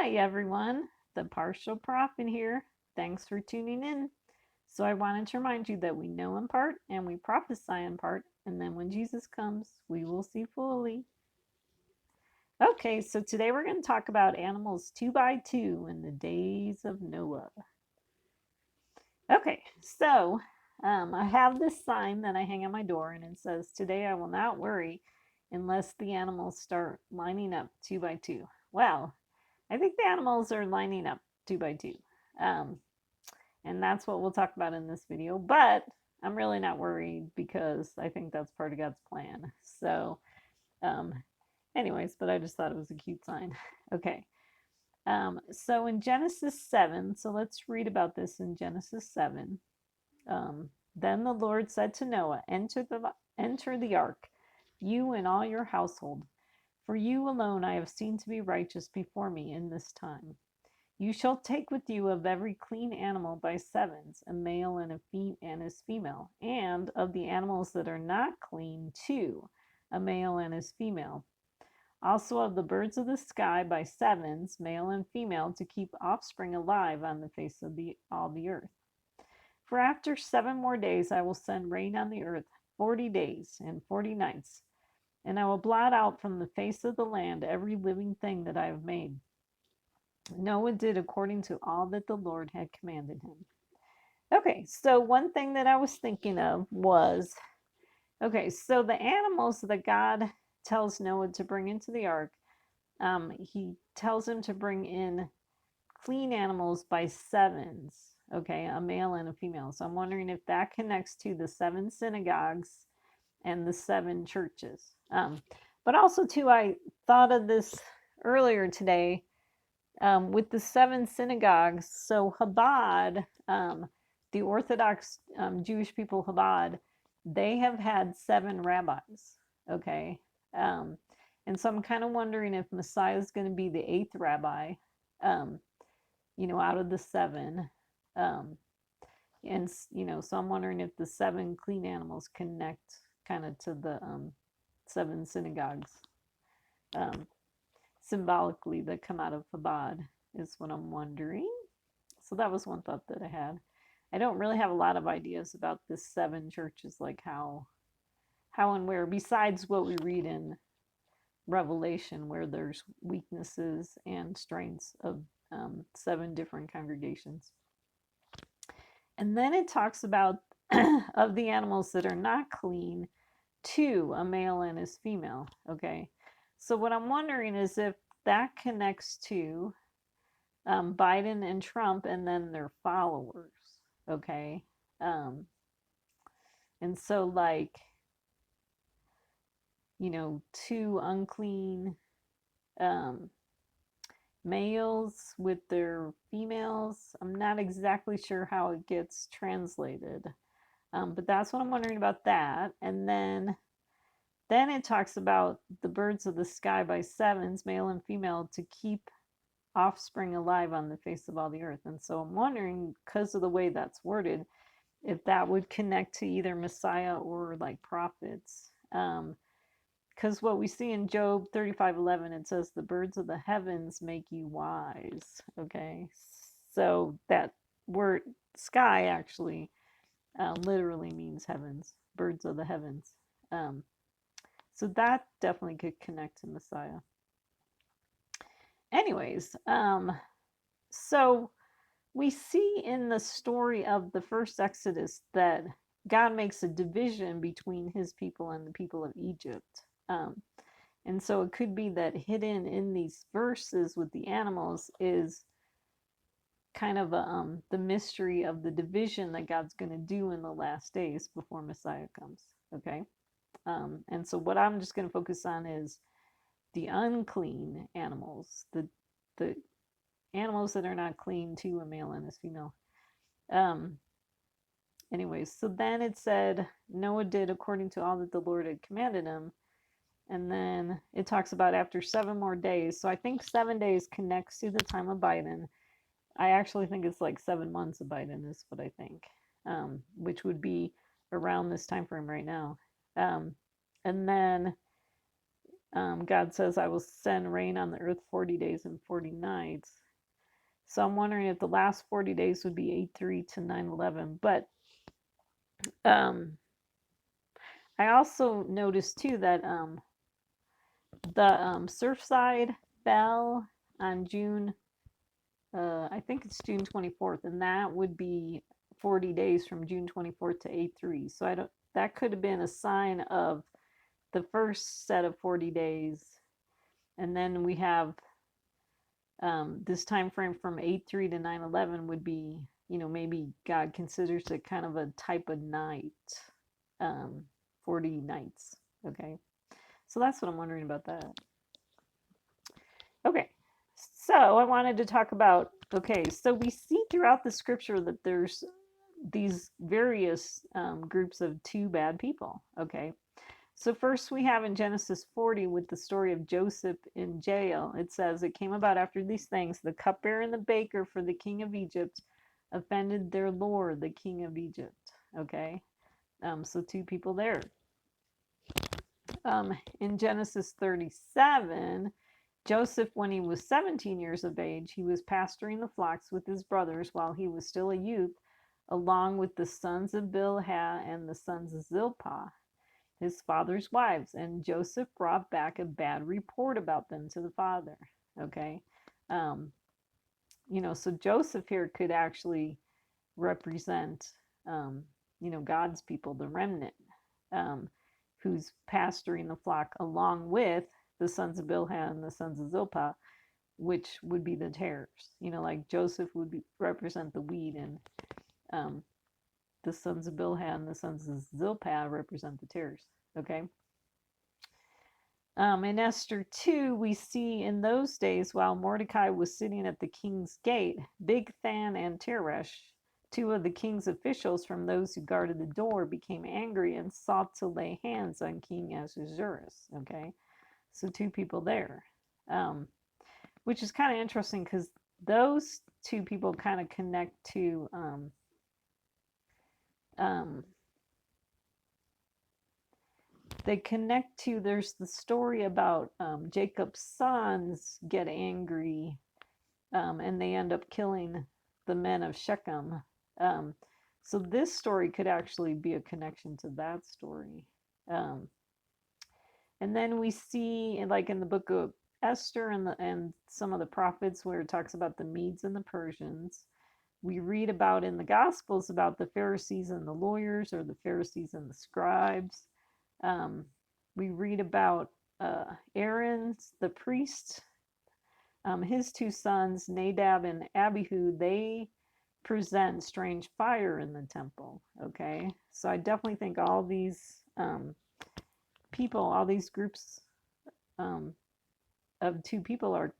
Hi everyone, the partial prophet here. Thanks for tuning in. So I wanted to remind you that we know in part and we prophesy in part, and then when Jesus comes, we will see fully. Okay, so today we're going to talk about animals two by two in the days of Noah. Okay, so I have this sign that I hang on my door, and it says, "Today I will not worry unless the animals start lining up two by two." Well, I think the animals are lining up two by two. Um, and that's what we'll talk about in this video. But I'm really not worried because I think that's part of God's plan. So, um, anyways, but I just thought it was a cute sign. Okay. So in Genesis 7, so let's read about this in Genesis 7. Then the Lord said to Noah, enter the ark, you and all your household, for you alone I have seen to be righteous before me in this time. You shall take with you of every clean animal by sevens, a male and his female, and of the animals that are not clean, two, a male and his female. Also of the birds of the sky by sevens, male and female, to keep offspring alive on the face of all the earth. For after 7 more days I will send rain on the earth, 40 days and 40 nights, and I will blot out from the face of the land every living thing that I have made. Noah did according to all that the Lord had commanded him. Okay, so one thing that I was thinking of was okay, so the animals that God tells Noah to bring into the ark, he tells him to bring in clean animals by sevens, okay, a male and a female. So I'm wondering if that connects to the 7 synagogues and the 7 churches. But also, too, I thought of this earlier today with the 7 synagogues. So Chabad, the Orthodox Jewish people, Chabad, they have had 7 rabbis. Okay. Um, and so I'm kind of wondering if Messiah is going to be the 8th rabbi, um, out of the 7. Um, and, so I'm wondering if the 7 clean animals connect kind of to the 7 synagogues. Symbolically that come out of Chabad is what I'm wondering. So that was one thought that I had. I don't really have a lot of ideas about the 7 churches, like how and where, besides what we read in Revelation, where there's weaknesses and strengths of 7 different congregations. And then it talks about of the animals that are not clean, 2, a male and his female. Okay. So what I'm wondering is if that connects to Biden and Trump and then their followers. Okay. And so, like, 2 unclean um, males with their females. I'm not exactly sure how it gets translated. But that's what I'm wondering about that. And then it talks about the birds of the sky by sevens, male and female, to keep offspring alive on the face of all the earth. And so I'm wondering, because of the way that's worded, if that would connect to either Messiah or like prophets. Because what we see in Job 35:11, it says, the birds of the heavens make you wise. Okay. So that word sky actually literally means heavens, birds of the heavens. So that definitely could connect to Messiah. Anyways, so we see in the story of the first Exodus that God makes a division between his people and the people of Egypt. And so it could be that hidden in these verses with the animals is kind of the mystery of the division that God's going to do in the last days before Messiah comes. Okay. And so what I'm just going to focus on is the unclean animals, the animals that are not clean, to a male and a female. Anyways, so then it said Noah did according to all that the Lord had commanded him. And then it talks about after 7 more days. So I think 7 days connects to the time of Biden. I actually think it's like 7 months of Biden is what I think, which would be around this time frame right now. And then God says, I will send rain on the earth 40 days and 40 nights. So I'm wondering if the last 40 days would be 8/3 to 9/11. But um, I also noticed too that the Surfside fell on June, I think it's June 24th, and that would be 40 days from June 24th to 8/3. So I don't. That could have been a sign of the first set of 40 days, and then we have this time frame from 8/3 to 9/11 would be, maybe God considers it kind of a type of night, 40 nights. Okay, so that's what I'm wondering about that. Okay, so I wanted to talk about, okay, so we see throughout the scripture that there's these various groups of two bad people. Okay, so first we have in Genesis 40 with the story of Joseph in jail. It says, it came about after these things, the cupbearer and the baker for the king of Egypt offended their lord, the king of Egypt. Okay, so two people there. In Genesis 37, Joseph, when he was 17 years of age, he was pasturing the flocks with his brothers while he was still a youth, along with the sons of Bilhah and the sons of Zilpah, his father's wives. And Joseph brought back a bad report about them to the father. Okay. So Joseph here could actually represent, God's people, the remnant, who's pasturing the flock along with the sons of Bilhah and the sons of Zilpah, which would be the tares. Like Joseph would represent the wheat, and the sons of Bilhah and the sons of Zilpah represent the tares. Okay. In Esther 2, we see in those days, while Mordecai was sitting at the king's gate, Bigthan and Teresh, two of the king's officials from those who guarded the door, became angry and sought to lay hands on King Ahasuerus. Okay, so two people there, which is kind of interesting because those two people kind of connect to there's the story about Jacob's sons get angry, and they end up killing the men of Shechem. So this story could actually be a connection to that story. And then we see, like in the book of Esther and some of the prophets, where it talks about the Medes and the Persians. We read about in the Gospels about the Pharisees and the lawyers, or the Pharisees and the scribes. We read about Aaron, the priest, his two sons, Nadab and Abihu. They present strange fire in the temple. Okay, so I definitely think all these people, all these groups of two people are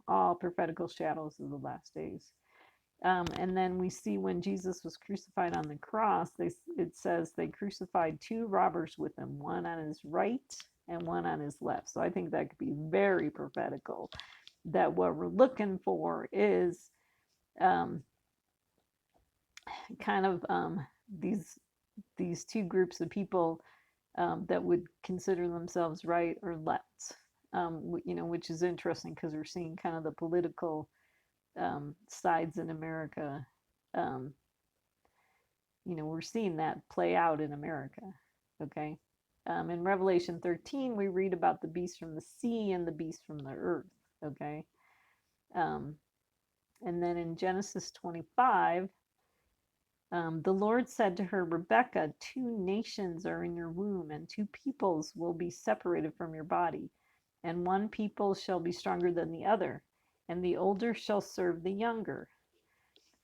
all prophetical shadows of the last days. And then we see when Jesus was crucified on the cross, it says they crucified two robbers with him, one on his right and one on his left. So I think that could be very prophetical, that what we're looking for is kind of these two groups of people that would consider themselves right or left, which is interesting because we're seeing kind of the political sides in America. We're seeing that play out in America. Okay. In Revelation 13, we read about the beast from the sea and the beast from the earth. Okay. And then in Genesis 25, the Lord said to her, Rebekah, two nations are in your womb, and two peoples will be separated from your body, and one people shall be stronger than the other, and the older shall serve the younger.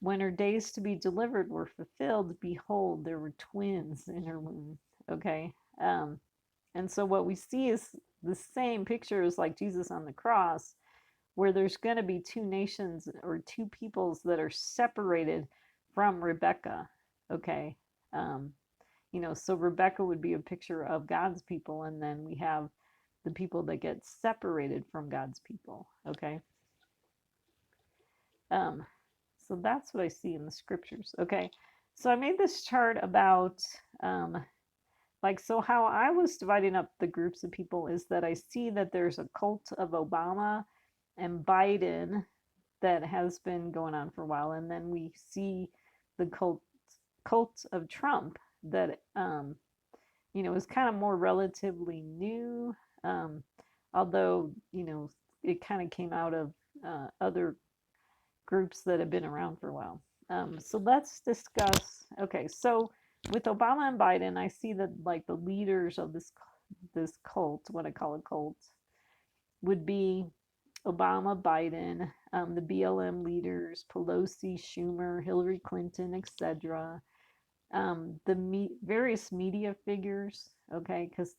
When her days to be delivered were fulfilled, behold, there were twins in her womb. Okay. And so what we see is the same picture as like Jesus on the cross, where there's going to be two nations or two peoples that are separated from Rebekah. Okay. So Rebekah would be a picture of God's people, and then we have the people that get separated from God's people. Okay. So that's what I see in the scriptures. Okay. So I made this chart about like, so how I was dividing up the groups of people is that I see that there's a cult of Obama and Biden that has been going on for a while, and then we see the cult of Trump that is kind of more relatively new, um, although it kind of came out of other groups that have been around for a while. So let's discuss. Okay, so with Obama and Biden, I see that like the leaders of this cult, what I call a cult, would be Obama, Biden, the BLM leaders, Pelosi, Schumer, Hillary Clinton, etc. Various media figures, okay, because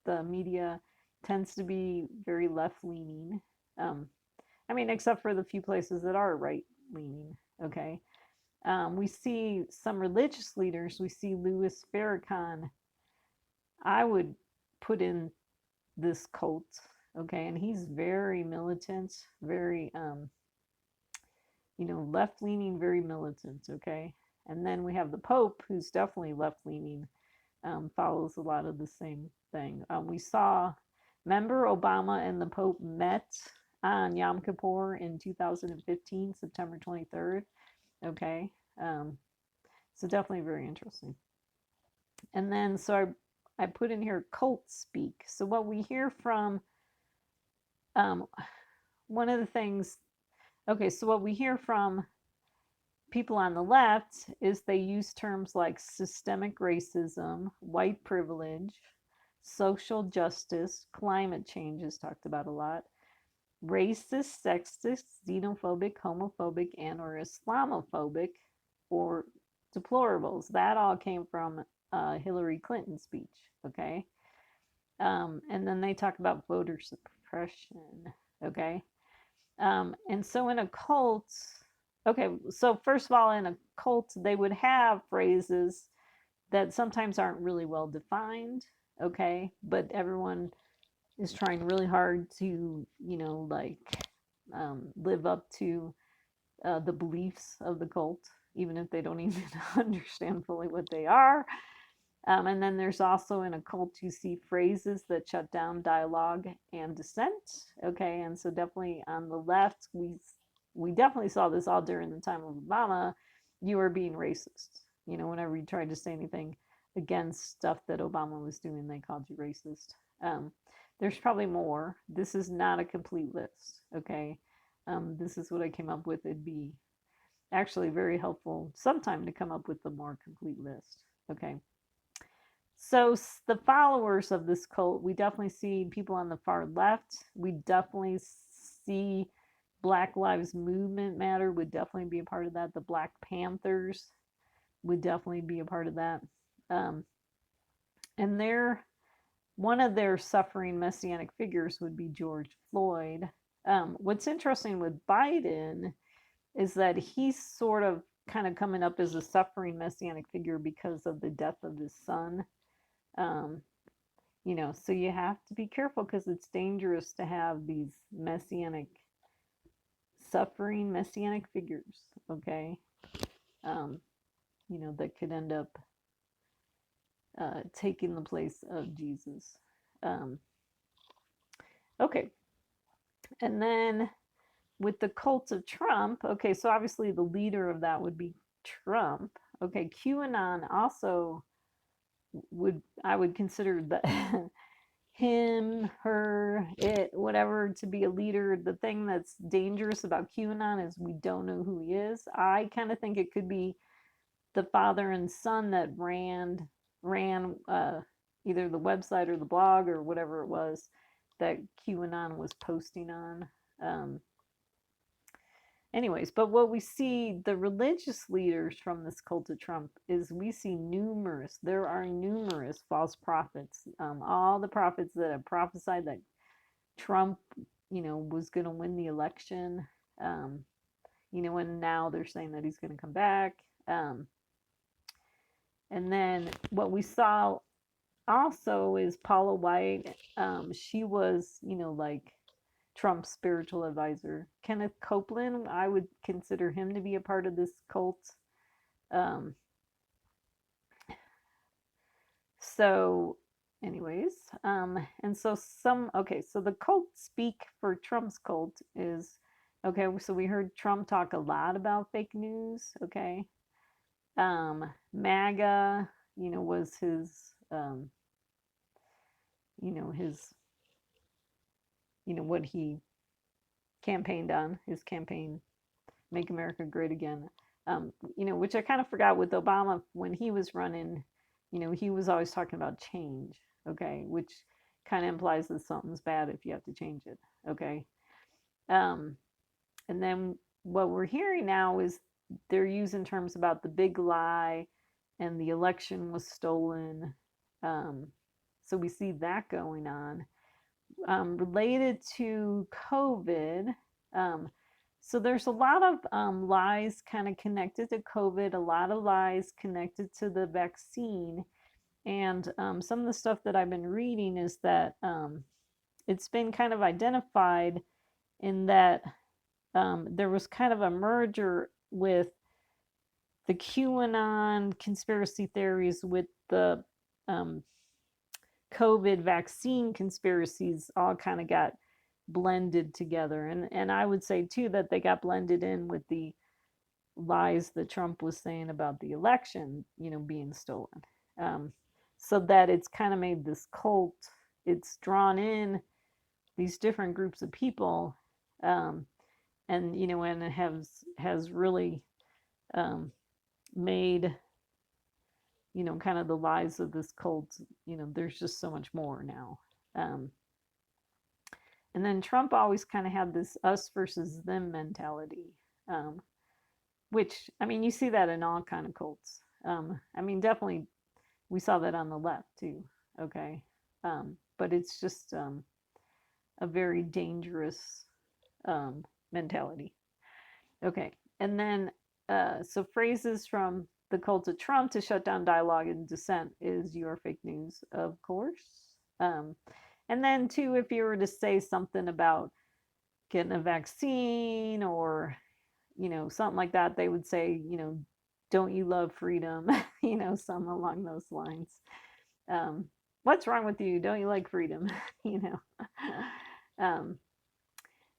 the media tends to be very left leaning. Um, I mean, except for the few places that are right leaning, okay. We see some religious leaders. We see Louis Farrakhan. I would put in this cult, okay, and he's very militant, very left leaning, very militant, okay. And then we have the Pope, who's definitely left leaning, follows a lot of the same thing. We saw, remember, Obama and the Pope met on Yom Kippur in 2015, September 23rd, okay. So definitely very interesting. And then, so I put in here cult speak. So what we hear from, um, one of the things, okay, so what we hear from people on the left is they use terms like systemic racism, white privilege, social justice, climate change is talked about a lot, racist, sexist, xenophobic, homophobic, and or Islamophobic, or deplorables. That all came from Hillary Clinton's speech, okay? And then they talk about voter suppression, okay? And so in a cult, okay, so first of all, in a cult, they would have phrases that sometimes aren't really well defined, okay? But everyone is trying really hard to, like live up to the beliefs of the cult, even if they don't even understand fully what they are. And then there's also in a cult, you see phrases that shut down dialogue and dissent. Okay, and so definitely on the left, we definitely saw this all during the time of Obama. You were being racist. Whenever you tried to say anything against stuff that Obama was doing, they called you racist. There's probably more. This is not a complete list. Okay, this is what I came up with. It'd be actually very helpful sometime to come up with a more complete list. Okay. So the followers of this cult, we definitely see people on the far left. We definitely see Black Lives Movement Matter would definitely be a part of that. The Black Panthers would definitely be a part of that. And one of their suffering messianic figures would be George Floyd. What's interesting with Biden is that he's sort of kind of coming up as a suffering messianic figure because of the death of his son. So you have to be careful because it's dangerous to have these suffering messianic figures, okay? That could end up taking the place of Jesus. Okay. And then with the cult of Trump, okay, so obviously the leader of that would be Trump. Okay, QAnon also I would consider that him, her, it, whatever, to be a leader. The thing that's dangerous about QAnon is we don't know who he is. I kind of think it could be the father and son that ran either the website or the blog or whatever it was that QAnon was posting on. Anyways, but what we see, the religious leaders from this cult of Trump, is there are numerous false prophets. All the prophets that have prophesied that Trump, was going to win the election, and now they're saying that he's going to come back. And then what we saw also is Paula White. She was, like Trump's spiritual advisor. Kenneth Copeland, I would consider him to be a part of this cult. So, anyways, and so so the cult speak for Trump's cult is okay. So we heard Trump talk a lot about fake news. Okay, MAGA, was his, his, what he campaigned on, his campaign, Make America Great Again. Which I kind of forgot with Obama when he was running, he was always talking about change, okay, which kind of implies that something's bad if you have to change it, okay. Um, and then what we're hearing now is they're using terms about the big lie and the election was stolen. Um, so we see that going on. Related to COVID, so there's a lot of lies kind of connected to COVID, a lot of lies connected to the vaccine. And some of the stuff that I've been reading is that it's been kind of identified in that there was kind of a merger with the QAnon conspiracy theories with the um, COVID vaccine conspiracies all kind of got blended together. And I would say too that they got blended in with the lies that Trump was saying about the election, being stolen. Um, so that it's kind of made this cult. It's drawn in these different groups of people, and it has really made kind of the lies of this cult. There's just so much more now. Um, and then Trump always kind of had this us versus them mentality, which I mean, you see that in all kind of cults. I mean, definitely we saw that on the left too. Okay, but it's just a very dangerous mentality. Okay, and then so phrases from the cult of Trump to shut down dialogue and dissent is your fake news, of course. And then too, if you were to say something about getting a vaccine or something like that, they would say, don't you love freedom? Something along those lines. Um, what's wrong with you? Don't you like freedom? you know. um,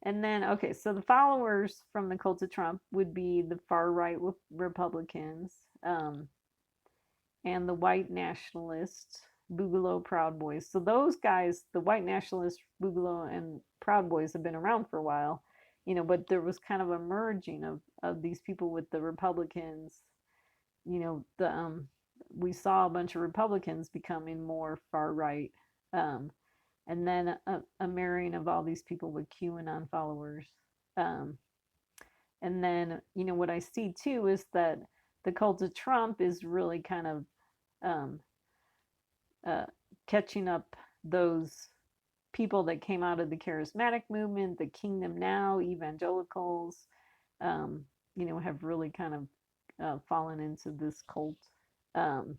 and then, okay, so the followers from the cult of Trump would be the far right Republicans, and the white nationalists, Boogaloo Proud Boys. So those guys, the white nationalists, Boogaloo and Proud Boys, have been around for a while, but there was kind of a merging of these people with the Republicans. The we saw a bunch of Republicans becoming more far right, and then a marrying of all these people with QAnon followers. Um, and then, what I see too is that the cult of Trump is really kind of um, uh, catching up those people that came out of the charismatic movement, the Kingdom Now, evangelicals, um, have really kind of fallen into this cult. Um,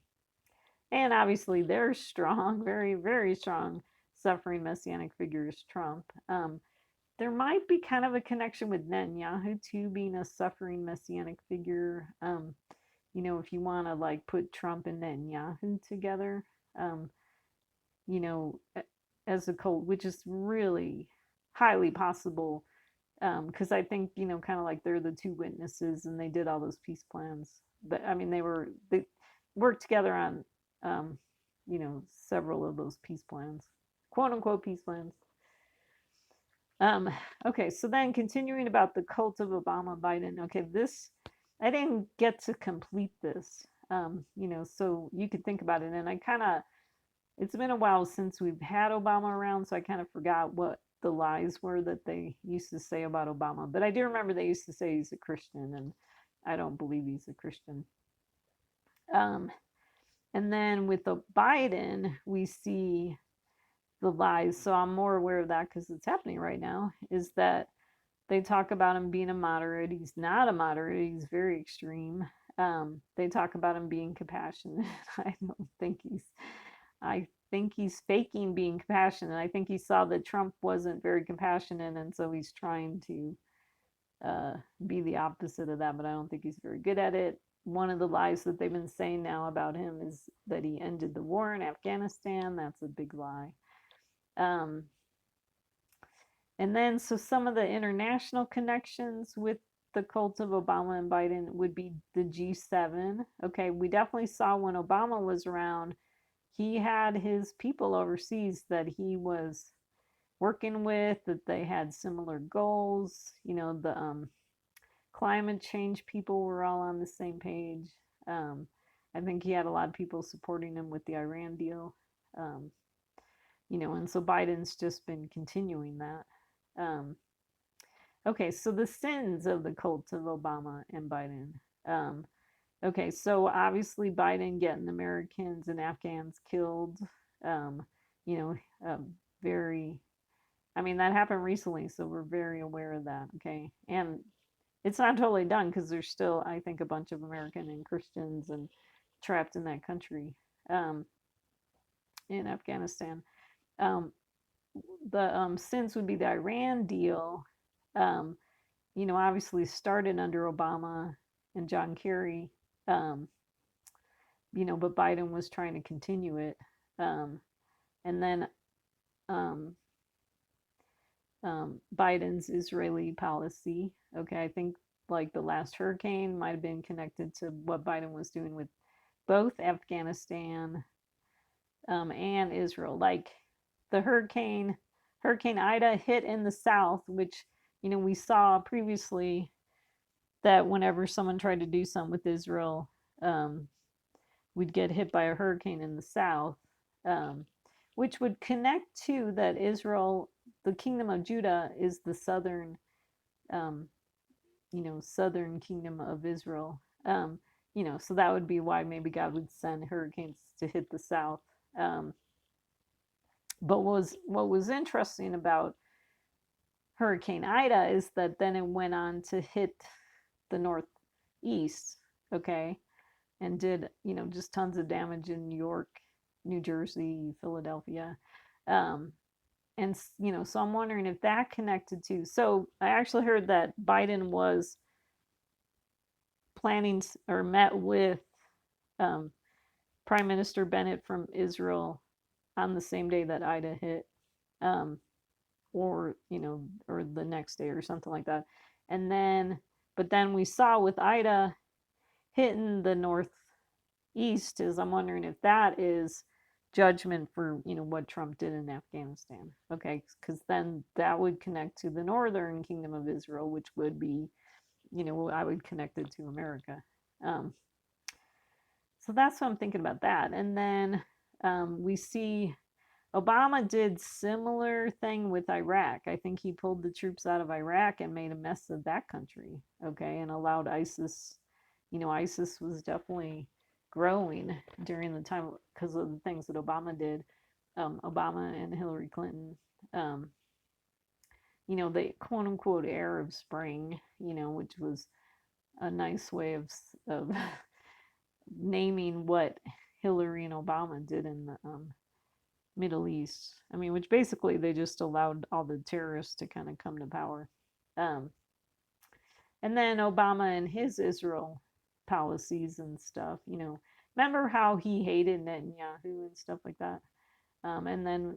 and obviously, they're strong, very, very strong, suffering messianic figures, Trump. There might be kind of a connection with Netanyahu too, being a suffering messianic figure. If you want to like put Trump and Netanyahu together, um, you know, as a cult, which is really highly possible. Because I think, kind of like they're the two witnesses and they did all those peace plans. But I mean, they worked together on, several of those peace plans, quote unquote peace plans. Um, okay, so then continuing about the cult of Obama Biden. Okay, this I didn't get to complete this. So you could think about it, and I kind of it's been a while since we've had Obama around, so I kind of forgot what the lies were that they used to say about Obama. But I do remember they used to say he's a Christian, and I don't believe he's a Christian. Um, and then with the Biden, we see the lies. So I'm more aware of that because it's happening right now. Is that they talk about him being a moderate. He's not a moderate. He's very extreme. They talk about him being compassionate. I don't think he's. I think he's faking being compassionate. I think he saw that Trump wasn't very compassionate, and so he's trying to be the opposite of that. But I don't think he's very good at it. one of the lies that they've been saying now about him is that he ended the war in Afghanistan. That's a big lie. Um, and then, so some of the international connections with the cult of Obama and Biden would be the G7. Okay, we definitely saw when Obama was around, he had his people overseas that he was working with, that they had similar goals. The climate change people were all on the same page. Um, I think he had a lot of people supporting him with the Iran deal. Um, and so Biden's just been continuing that. Um, okay, so the sins of the cult of Obama and Biden. Um, okay, so obviously Biden getting Americans and Afghans killed. Um, you know, very, I mean, that happened recently, so we're very aware of that. Okay, and it's not totally done because there's still, I think, a bunch of American and Christians and trapped in that country, um, in Afghanistan. Um, the sins would be the Iran deal. Um, obviously started under Obama and John Kerry, um, but Biden was trying to continue it. Um, and then um, Biden's Israeli policy. Okay, I think like the last hurricane might have been connected to what Biden was doing with both Afghanistan and Israel. Like the Hurricane Ida hit in the south, which we saw previously that whenever someone tried to do something with Israel, um, we'd get hit by a hurricane in the south, um, which would connect to that Israel, the kingdom of Judah, is the southern, um, southern kingdom of Israel. So that would be why maybe God would send hurricanes to hit the south. Um, but what was interesting about Hurricane Ida is that then it went on to hit the northeast, okay, and did just tons of damage in New York, New Jersey, Philadelphia, um, and so I'm wondering if that connected to. So I actually heard that Biden was planning or met with um, Prime Minister Bennett from Israel on the same day that Ida hit, um, or or the next day or something like that, and then but then we saw with Ida hitting the northeast, is I'm wondering if that is judgment for what Trump did in Afghanistan. Okay, because then that would connect to the northern kingdom of Israel, which would be I would connect it to America. Um, so that's what I'm thinking about that. And then we see Obama did similar thing with Iraq. I think he pulled the troops out of Iraq and made a mess of that country. Okay, and allowed ISIS. ISIS was definitely growing during the time because of the things that Obama did. Obama and Hillary Clinton. Um, the quote unquote Arab Spring. Which was a nice way of naming what Hillary and Obama did in the Middle East. I mean, which basically they just allowed all the terrorists to kind of come to power. Um, and then Obama and his Israel policies and stuff, remember how he hated Netanyahu and stuff like that? And then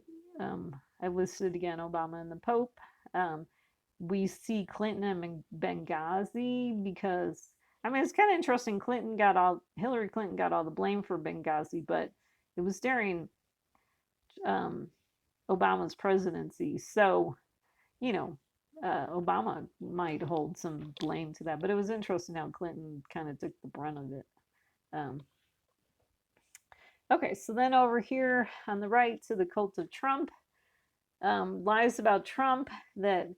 I listed again Obama and the Pope. Um, we see Clinton and Benghazi because, I mean, it's kind of interesting. Hillary Clinton got all the blame for Benghazi, but it was during um, Obama's presidency. So, Obama might hold some blame to that, but it was interesting how Clinton kind of took the brunt of it. Um, okay, so then over here on the right to the cult of Trump, lies about Trump that,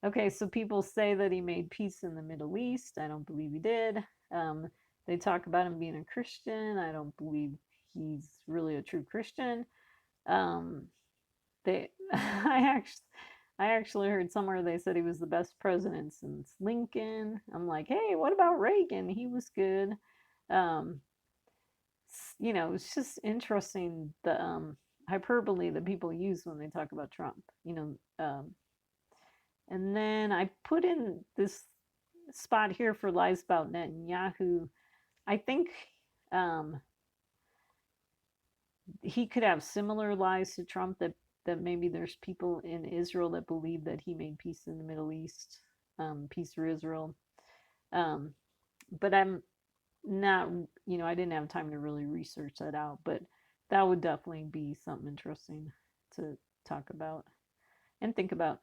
okay, so people say that he made peace in the Middle East. I don't believe he did. They talk about him being a Christian. I don't believe he's really a true Christian. They, I actually heard somewhere they said he was the best president since Lincoln. I'm like, hey, what about Reagan? He was good. Um, it's just interesting the hyperbole that people use when they talk about Trump. And then I put in this spot here for lies about Netanyahu. I think um, he could have similar lies to Trump, that maybe there's people in Israel that believe that he made peace in the Middle East, peace for Israel. Um, but I'm not, I didn't have time to really research that out, but that would definitely be something interesting to talk about and think about.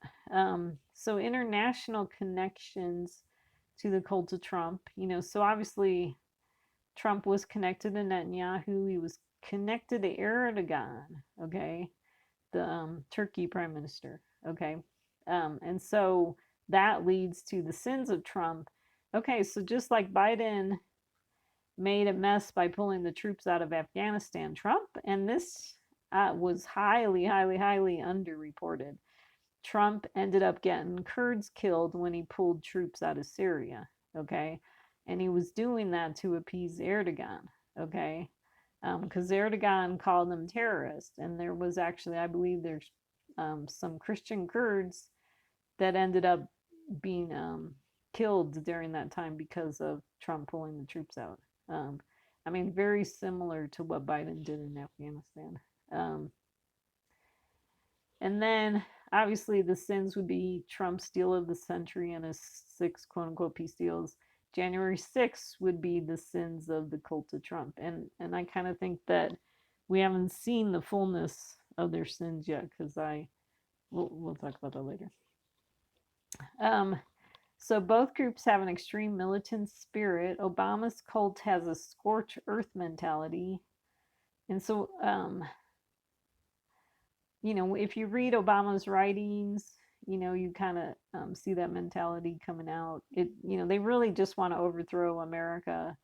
So international connections to the cult of Trump, so obviously Trump was connected to Netanyahu. He was connected to Erdogan, okay, the Turkey prime minister, okay, and so that leads to the sins of Trump. Okay, so just like Biden made a mess by pulling the troops out of Afghanistan, Trump, and this was highly, highly, highly underreported. Trump ended up getting Kurds killed when he pulled troops out of Syria, okay? And he was doing that to appease Erdogan, okay? Because Erdogan called them terrorists. And there was actually, I believe there's some Christian Kurds that ended up being killed during that time because of Trump pulling the troops out. Um, I mean, very similar to what Biden did in Afghanistan. Um, and then obviously the sins would be Trump's deal of the century and his 6 quote unquote peace deals. January 6th would be the sins of the cult of Trump. And I kind of think that we haven't seen the fullness of their sins yet, because we'll talk about that later. Um, so both groups have an extreme militant spirit. Obama's cult has a scorch earth mentality. And so if you read Obama's writings, you kind of see that mentality coming out. They really just want to overthrow America,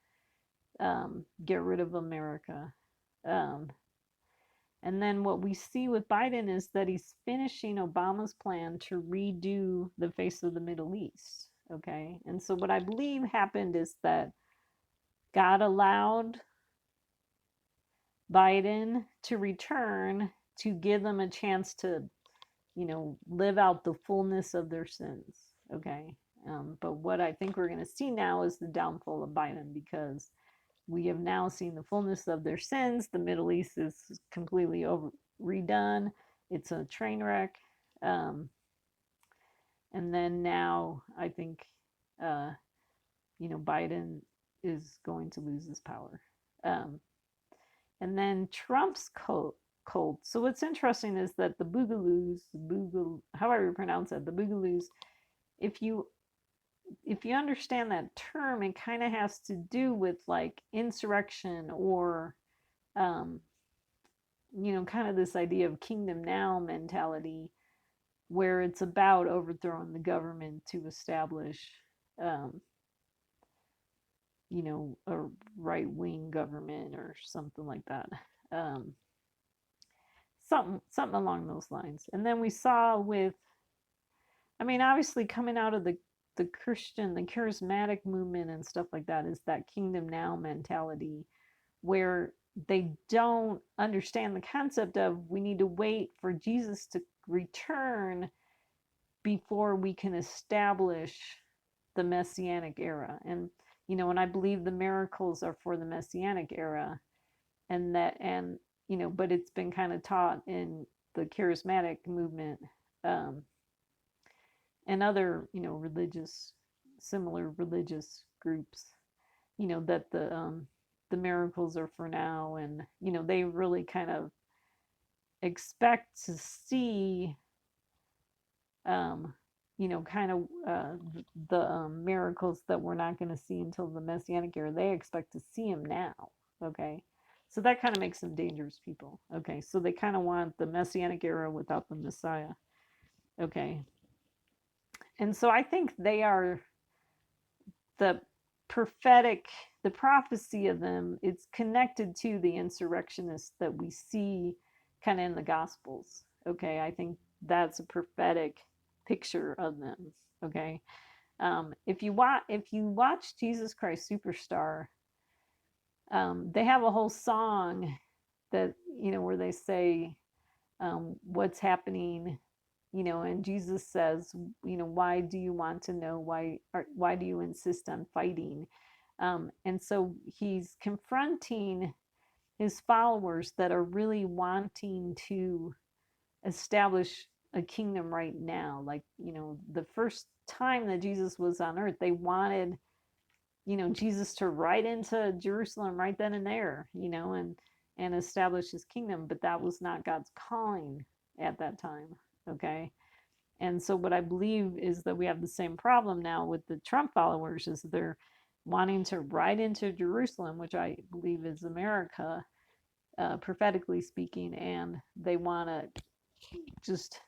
get rid of America. Um, and then what we see with Biden is that he's finishing Obama's plan to redo the face of the Middle East. Okay. And so what I believe happened is that God allowed Biden to return to give them a chance to live out the fullness of their sins. Okay. But what I think we're going to see now is the downfall of Biden, because we have now seen the fullness of their sins. The Middle East is completely redone. It's a train wreck. And then now I think, Biden is going to lose his power. Um, and then Trump's cult. So what's interesting is that the however you pronounce it, the Boogaloos, if you understand that term, it kind of has to do with like insurrection, or um, kind of this idea of kingdom now mentality, where it's about overthrowing the government to establish um, a right wing government or something like that. Um, something along those lines. And then we saw with, I mean, obviously coming out of the charismatic movement and stuff like that, is that kingdom now mentality, where they don't understand the concept of we need to wait for Jesus to return before we can establish the messianic era. And I believe the miracles are for the messianic era, but it's been kind of taught in the charismatic movement, um, and other similar religious groups, that the miracles are for now. And they really kind of expect to see um, kind of the miracles that we're not going to see until the messianic era. They expect to see them now. Okay. So that kind of makes them dangerous people. Okay. So they kind of want the messianic era without the Messiah. Okay. And so I think they are the prophetic, the prophecy of them, it's connected to the insurrectionists that we see kind of in the Gospels. Okay. I think that's a prophetic picture of them. Okay. If you watch Jesus Christ Superstar, they have a whole song that where they say, what's happening, and Jesus says, why do you want to know, why do you insist on fighting? And so he's confronting his followers that are really wanting to establish a kingdom right now. Like, the first time that Jesus was on earth, they wanted, Jesus to ride into Jerusalem right then and there, and establish his kingdom, but that was not God's calling at that time. Okay. And so what I believe is that we have the same problem now with the Trump followers is they're wanting to ride into Jerusalem, which I believe is America, prophetically speaking, and they want to just,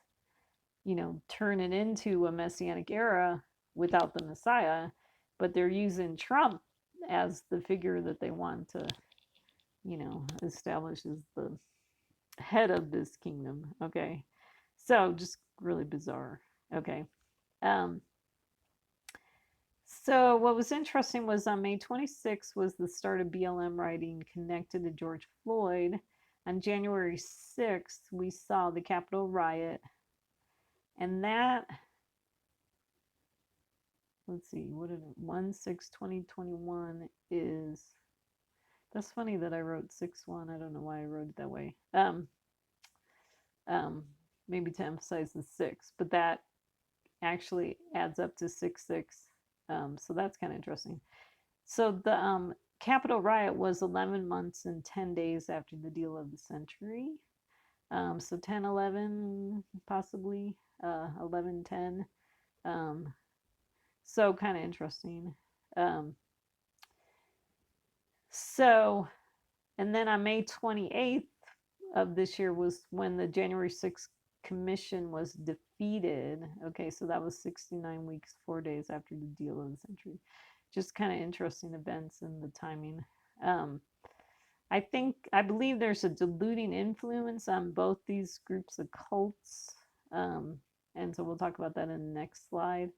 turn it into a messianic era without the Messiah, but they're using Trump as the figure that they want to, establish as the head of this kingdom. Okay. So just really bizarre. Okay. Um, so what was interesting was on May 26th was the start of BLM writing connected to George Floyd. On January 6th, we saw the Capitol riot. And that, let's see, what did it, 1/6/2021 is, that's funny that I wrote 6/1. I don't know why I wrote it that way. Um, maybe to emphasize the 6, but that actually adds up to 6/6. So that's kind of interesting. So the Capitol riot was 11 months and 10 days after the deal of the century. So 10/11, possibly 11/10. So kind of interesting. So, and then on May 28th of this year was when the January 6th commission was defeated. Okay, so that was 69 weeks, 4 days after the deal of the century. Just kind of interesting events and the timing. I believe there's a deluding influence on both these groups of cults. And so we'll talk about that in the next slide.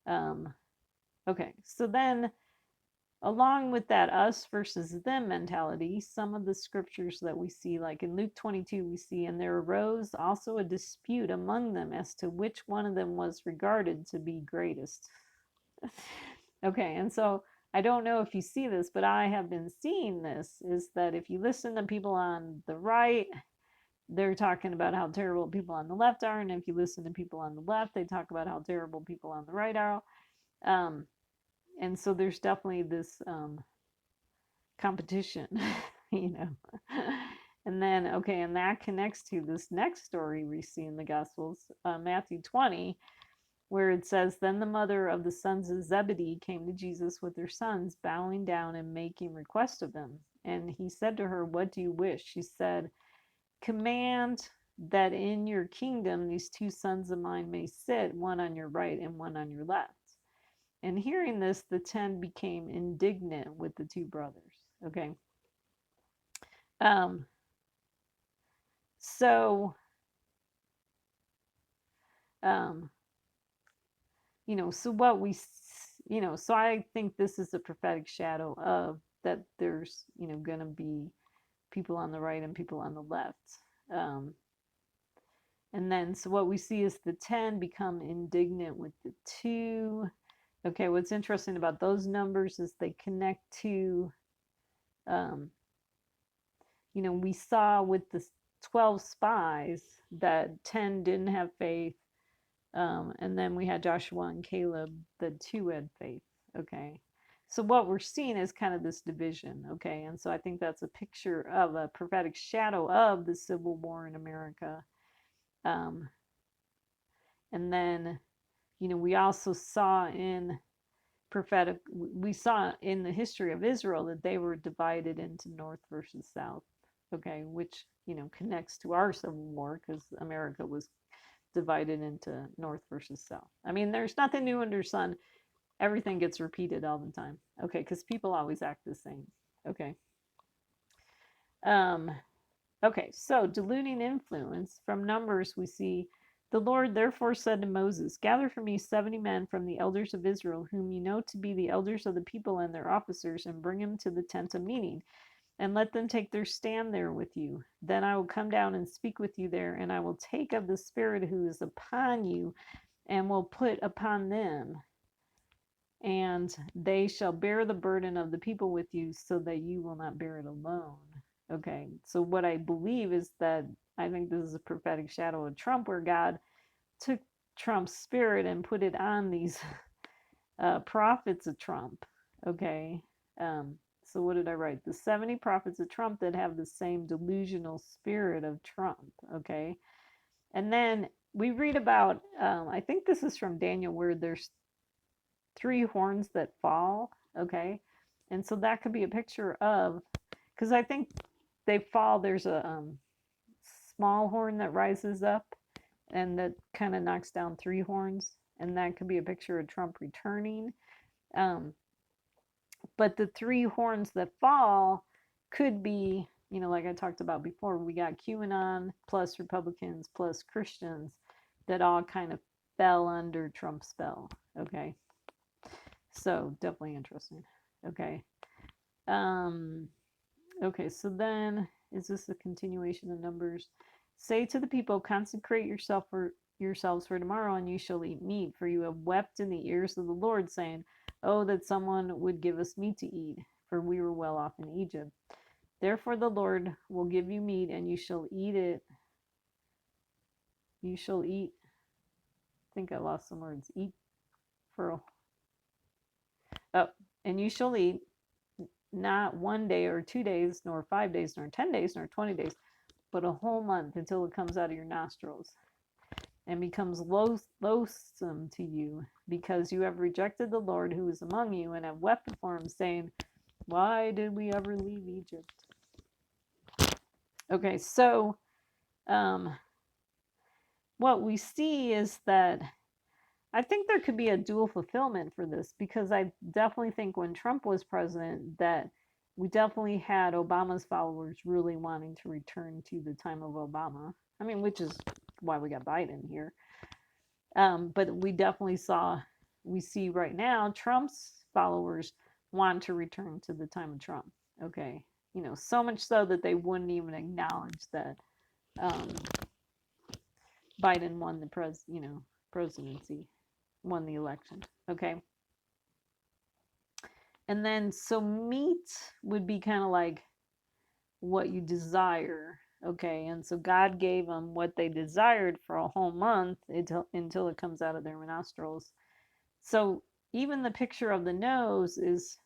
Okay, so then along with that us versus them mentality, some of the scriptures that we see, like in Luke 22, we see, and there arose also a dispute among them as to which one of them was regarded to be greatest. Okay, and so I don't know if you see this, but I have been seeing this, is that if you listen to people on the right, they're talking about how terrible people on the left are, and if you listen to people on the left, they talk about how terrible people on the right are. And so there's definitely this competition, you know. And then, okay, and that connects to this next story we see in the Gospels, Matthew 20, where it says, Then the mother of the sons of Zebedee came to Jesus with her sons, bowing down and making request of him. And he said to her, What do you wish? She said, Command that in your kingdom these two sons of mine may sit, one on your right and one on your left. And hearing this, the 10 became indignant with the two brothers. Okay. So, so what we, so I think this is a prophetic shadow of that there's, going to be people on the right and people on the left. And then, so what we see is the 10 become indignant with the 2. Okay, what's interesting about those numbers is they connect to, we saw with the 12 spies that 10 didn't have faith. And then we had Joshua and Caleb, the 2 had faith. Okay. So what we're seeing is kind of this division. Okay. And so I think that's a picture of a prophetic shadow of the Civil War in America. And then, we also saw in we saw in the history of Israel that they were divided into North versus South. Okay. Which, connects to our Civil War because America was divided into North versus South. I mean, there's nothing new under the sun. Everything gets repeated all the time. Okay, because people always act the same. Okay. Okay, so deluding influence. From Numbers, we see the Lord therefore said to Moses, Gather for me 70 men from the elders of Israel, whom you know to be the elders of the people and their officers, and bring them to the tent of meeting, and let them take their stand there with you. Then I will come down and speak with you there, and I will take of the Spirit who is upon you, and will put upon them. and they shall bear the burden of the people with you so that you will not bear it alone. Okay, so what I believe is that I think this is a prophetic shadow of Trump, where God took Trump's spirit and put it on these prophets of Trump. Okay, so what did I write? The 70 prophets of Trump that have the same delusional spirit of Trump. Okay, and then we read about, I think this is from Daniel, where there's 3 horns that fall. Okay, and so that could be a picture of, because I think they fall, there's a small horn that rises up and that kind of knocks down 3 horns, and that could be a picture of Trump returning. Um, but the 3 horns that fall could be, like I talked about before, we got QAnon plus Republicans plus Christians that all kind of fell under Trump's spell. Okay, so definitely interesting. Okay. Um, okay, so then is this a continuation of Numbers? Say to the people, consecrate yourselves for tomorrow, and you shall eat meat, for you have wept in the ears of the Lord, saying, oh, that someone would give us meat to eat, for we were well off in Egypt. Therefore the Lord will give you meat, and you shall eat it. You shall eat. I think I lost some words. Eat for. Oh, and you shall eat not 1 day or 2 days, nor 5 days, nor 10 days, nor 20 days, but a whole month, until it comes out of your nostrils and becomes loathsome to you, because you have rejected the Lord who is among you, and have wept before him, saying, why did we ever leave Egypt? Okay, so what we see is that I think there could be a dual fulfillment for this, because I definitely think when Trump was president that we definitely had Obama's followers really wanting to return to the time of Obama. I mean, which is why we got Biden here. But we see right now Trump's followers want to return to the time of Trump. Okay, so much so that they wouldn't even acknowledge that um, Biden won the presidency, won the election. Okay. And then, so meat would be kind of like what you desire. Okay. And so God gave them what they desired for a whole month until it comes out of their nostrils. So even the picture of the nose is,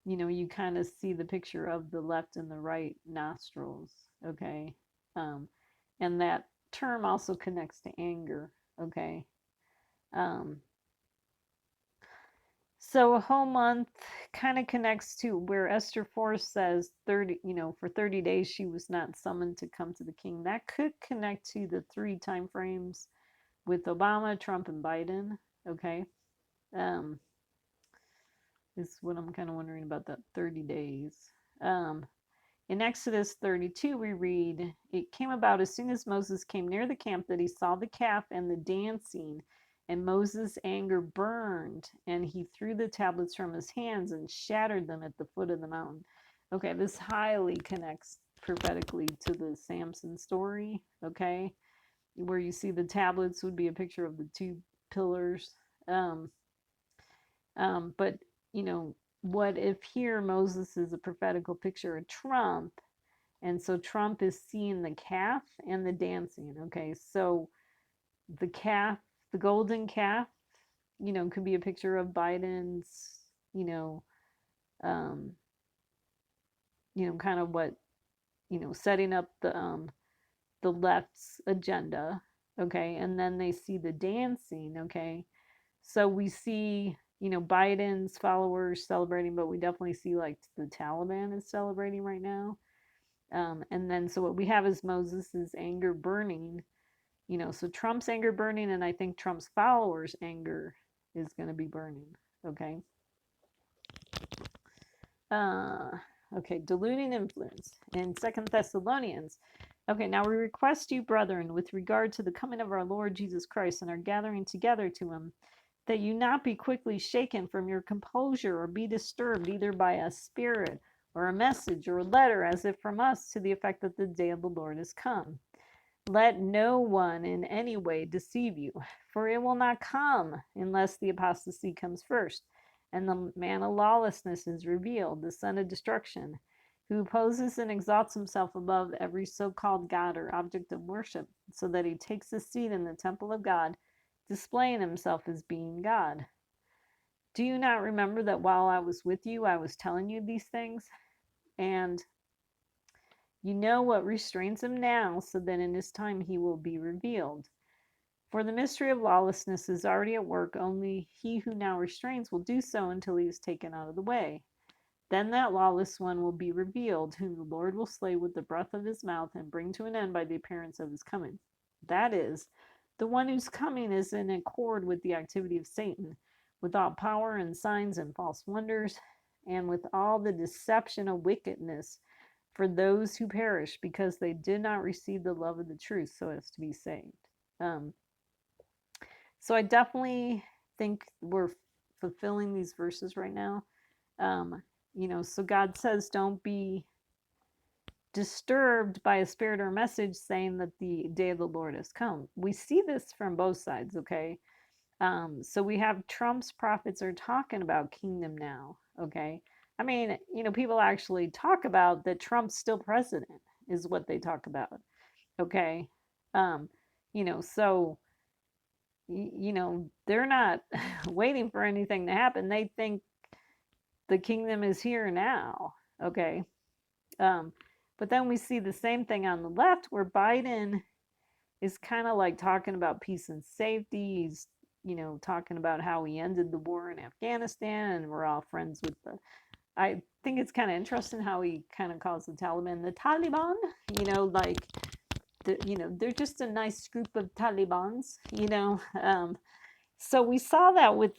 you kind of see the picture of the left and the right nostrils. Okay. And that term also connects to anger. Okay. So a whole month kind of connects to where Esther 4 says 30, for 30 days she was not summoned to come to the king. That could connect to the 3 time frames with Obama, Trump, and Biden. Okay. Is what I'm kind of wondering about that 30 days. In Exodus 32, we read, it came about as soon as Moses came near the camp that he saw the calf and the dancing, and Moses' anger burned, and he threw the tablets from his hands and shattered them at the foot of the mountain. Okay, this highly connects prophetically to the Samson story, okay, where you see the tablets would be a picture of the 2 pillars. But, what if here Moses is a prophetical picture of Trump? And so Trump is seeing the calf and the dancing. Okay, so the calf, the golden calf, could be a picture of Biden's, um, kind of what, setting up the left's agenda. Okay, and then they see the dancing. Okay, so we see, Biden's followers celebrating, but we definitely see like the Taliban is celebrating right now. And then so what we have is Moses's anger burning, so Trump's anger burning, and I think Trump's followers' anger is going to be burning. Okay. Okay, deluding influence in 2 Thessalonians. Okay, now we request you, brethren, with regard to the coming of our Lord Jesus Christ and our gathering together to him, that you not be quickly shaken from your composure or be disturbed either by a spirit or a message or a letter as if from us, to the effect that the day of the Lord is come. Let no one in any way deceive you, for it will not come unless the apostasy comes first, and the man of lawlessness is revealed, the son of destruction, who opposes and exalts himself above every so called God or object of worship, so that he takes his seat in the temple of God, displaying himself as being God. Do you not remember that while I was with you, I was telling you these things? And you know what restrains him now, so that in his time he will be revealed. For the mystery of lawlessness is already at work, only he who now restrains will do so until he is taken out of the way. Then that lawless one will be revealed, whom the Lord will slay with the breath of his mouth and bring to an end by the appearance of his coming. That is, the one whose coming is in accord with the activity of Satan, with all power and signs and false wonders, and with all the deception of wickedness for those who perish, because they did not receive the love of the truth so as to be saved. Um, so I definitely think we're fulfilling these verses right now. So God says, don't be disturbed by a spirit or message saying that the day of the Lord has come. We see this from both sides, okay? So we have Trump's prophets are talking about kingdom now, okay? I mean, people actually talk about that Trump's still president, is what they talk about, okay? Um, so they're not waiting for anything to happen. They think the kingdom is here now. Okay. But then we see the same thing on the left where Biden is kind of like talking about peace and safety. He's, talking about how he ended the war in Afghanistan and we're all friends with I think it's kind of interesting how he kind of calls the Taliban the Taliban, like, they're just a nice group of Talibans, So we saw that with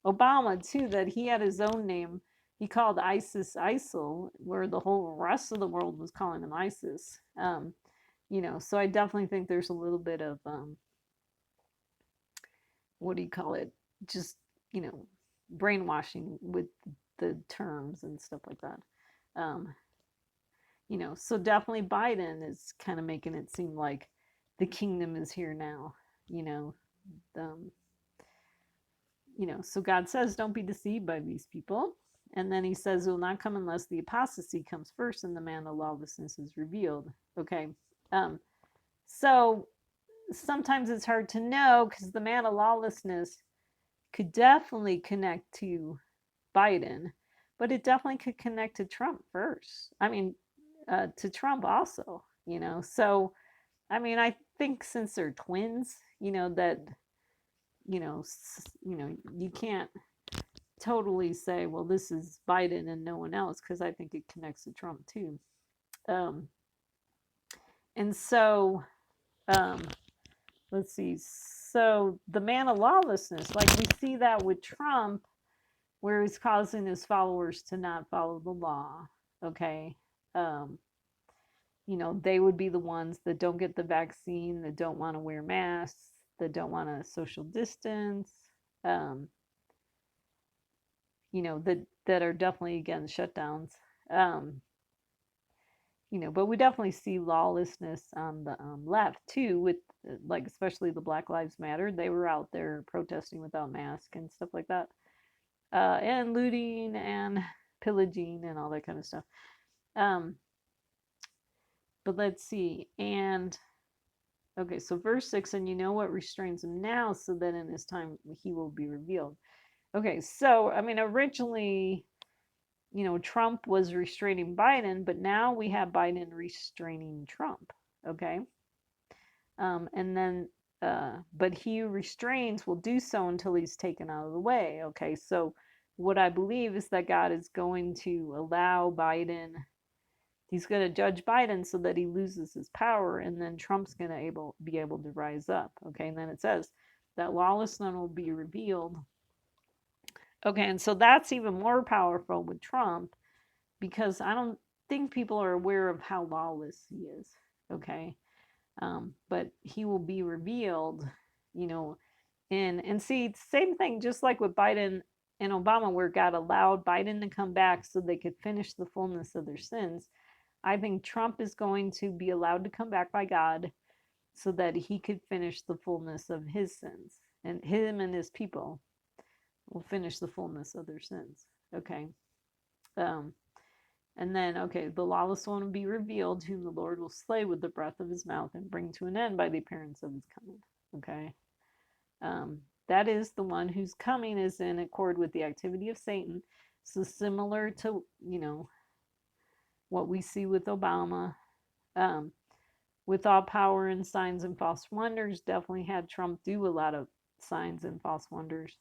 Obama too, that he had his own name. He called ISIS ISIL, where the whole rest of the world was calling him ISIS. So I definitely think there's a little bit of what do you call it? Just you know, brainwashing with the terms and stuff like that. Um, so definitely Biden is kind of making it seem like the kingdom is here now. You know, um, so God says, don't be deceived by these people. And then he says, it will not come unless the apostasy comes first and the man of lawlessness is revealed. Okay. So sometimes it's hard to know because the man of lawlessness could definitely connect to Biden, but it definitely could connect to Trump first. I mean, to Trump also, So, I mean, I think since they're twins, that, you can't totally say, well, this is Biden and no one else, because I think it connects to Trump too. Um, and so, um, let's see. So the man of lawlessness, like we see that with Trump, where he's causing his followers to not follow the law. Okay. Um, they would be the ones that don't get the vaccine, that don't want to wear masks, that don't want to social distance. Um, that are definitely against shutdowns. Um, but we definitely see lawlessness on the left too, with like especially the Black Lives Matter. They were out there protesting without masks and stuff like that, and looting and pillaging and all that kind of stuff. Um, but let's see, and okay, so verse 6, and you know what restrains him now, so that in his time he will be revealed. Okay, so I mean, originally, Trump was restraining Biden, but now we have Biden restraining Trump. Okay. And then, but he who restrains will do so until he's taken out of the way. Okay. So what I believe is that God is going to allow Biden, he's going to judge Biden so that he loses his power, and then Trump's going to be able to rise up. Okay. And then it says that lawlessness will be revealed. Okay. And so that's even more powerful with Trump, because I don't think people are aware of how lawless he is. Okay. But he will be revealed, and see, same thing, just like with Biden and Obama, where God allowed Biden to come back so they could finish the fullness of their sins. I think Trump is going to be allowed to come back by God, so that he could finish the fullness of his sins. And him and his people will finish the fullness of their sins. Okay. Um, and then, okay, the lawless one will be revealed, whom the Lord will slay with the breath of his mouth and bring to an end by the appearance of his coming. Okay. That is the one whose coming is in accord with the activity of Satan. So similar to, what we see with Obama, um, with all power and signs and false wonders, definitely had Trump do a lot of signs and false wonders.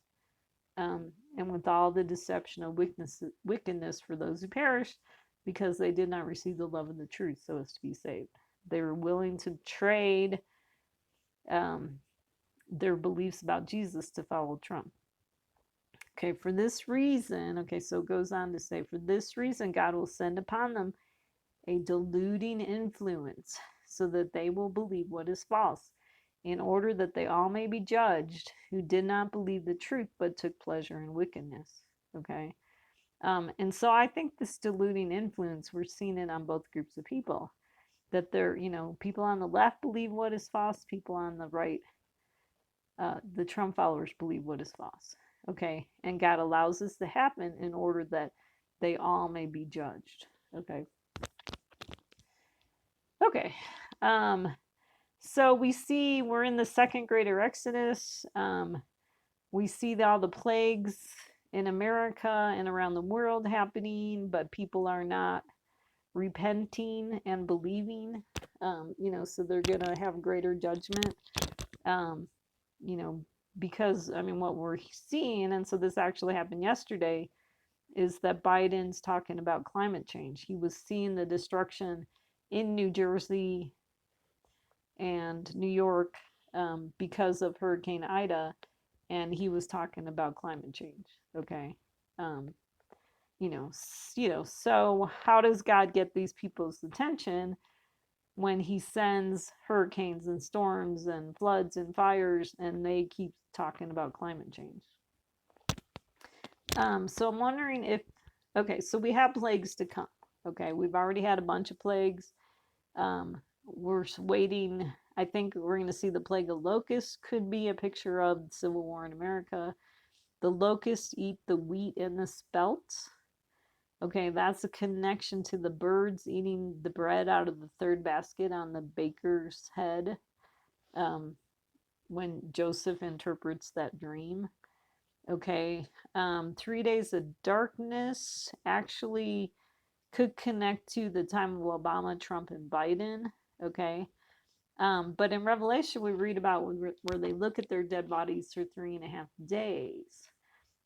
And with all the deception of wickedness for those who perish, because they did not receive the love of the truth so as to be saved. They were willing to trade um, their beliefs about Jesus to follow Trump. Okay, for this reason, okay, so it goes on to say, for this reason, God will send upon them a deluding influence so that they will believe what is false, in order that they all may be judged who did not believe the truth but took pleasure in wickedness. Okay. And so I think this deluding influence, we're seeing it on both groups of people. That they're, people on the left believe what is false, people on the right, the Trump followers believe what is false. Okay. And God allows this to happen in order that they all may be judged. Okay. Okay. So we see we're in the second greater Exodus. We see all the plagues in America and around the world happening, but people are not repenting and believing. So they're going to have greater judgment. Um, you know, because what we're seeing, and so this actually happened yesterday, is that Biden's talking about climate change. He was seeing the destruction in New Jersey and New York because of Hurricane Ida, and he was talking about climate change. Okay, um, so how does God get these people's attention when He sends hurricanes and storms and floods and fires, and they keep talking about climate change? So I'm wondering if, okay, so we have plagues to come. Okay, we've already had a bunch of plagues. We're waiting. I think we're going to see the plague of locusts, could be a picture of the Civil War in America. The locusts eat the wheat and the spelt. Okay, that's a connection to the birds eating the bread out of the third basket on the baker's head when Joseph interprets that dream. Okay, 3 days of darkness actually could connect to the time of Obama, Trump, and Biden. Okay, but in Revelation, we read about where they look at their dead bodies for 3.5 days.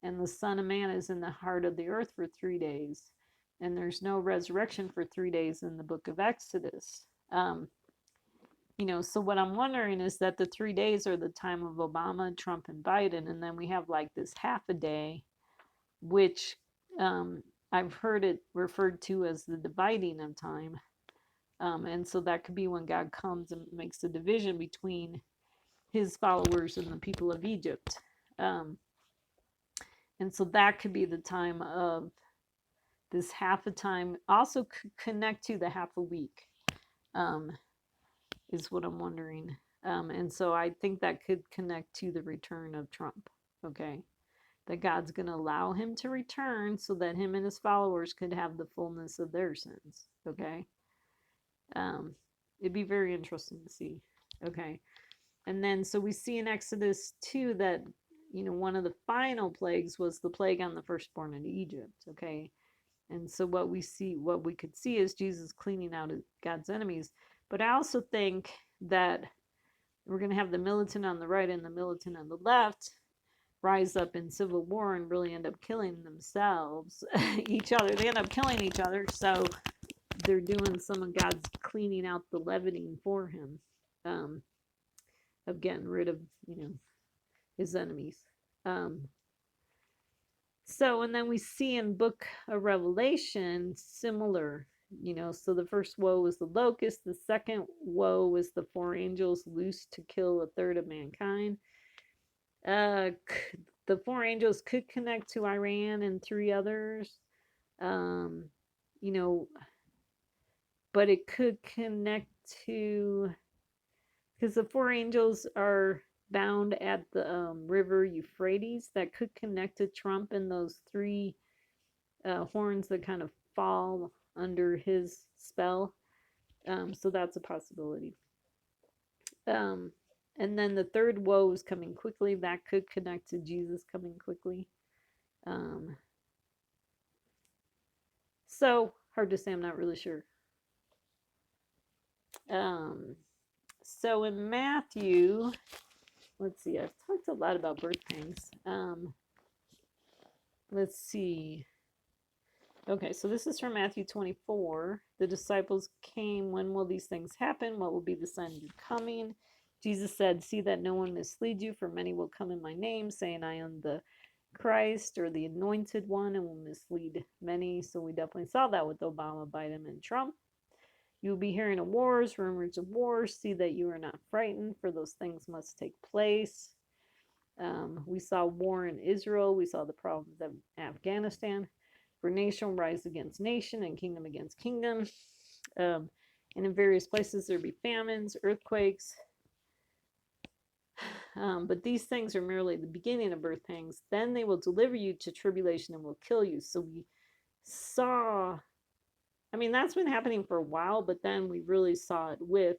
And the Son of Man is in the heart of the earth for 3 days. And there's no resurrection for 3 days in the book of Exodus. So what I'm wondering is that the 3 days are the time of Obama, Trump, and Biden. And then we have like this half a day, which I've heard it referred to as the dividing of time. And so that could be when God comes and makes the division between his followers and the people of Egypt. And so that could be the time of this half a time. Also could connect to the half a week, is what I'm wondering. And so I think that could connect to the return of Trump. Okay. That God's going to allow him to return so that him and his followers could have the fullness of their sins. Okay. It'd be very interesting to see. Okay. And then, so we see in Exodus 2 that, one of the final plagues was the plague on the firstborn in Egypt. Okay. And so what we could see is Jesus cleaning out God's enemies. But I also think that we're going to have the militant on the right and the militant on the left rise up in civil war and really end up killing themselves, each other. They end up killing each other. So they're doing some of God's cleaning out the leavening for him, of getting rid of, his enemies. So, and then we see in book of Revelation similar, so the first woe was the locust. The second woe was the 4 angels loosed to kill a third of mankind. The 4 angels could connect to Iran and 3 others, you know, but it could connect to because the four angels are bound at the river Euphrates that could connect to Trump and those three horns that kind of fall under his spell. So that's a possibility. Um, and then the third woe is coming quickly. That could connect to Jesus coming quickly. Um, so hard to say. I'm not really sure. Um, so in Matthew, let's see. I've talked a lot about birth pangs. Let's see. Okay, so this is from Matthew 24. The disciples came. When will these things happen? What will be the sign of your coming? Jesus said, see that no one mislead you, for many will come in my name, saying, I am the Christ or the anointed one, and will mislead many. So we definitely saw that with Obama, Biden, and Trump. You will be hearing of wars, rumors of wars. See that you are not frightened, for those things must take place. We saw war in Israel. We saw the problems of Afghanistan. For nation will rise against nation and kingdom against kingdom. And in various places there be famines, earthquakes. But these things are merely the beginning of birth pangs. Then they will deliver you to tribulation and will kill you. So we saw, I mean, that's been happening for a while, but then we really saw it with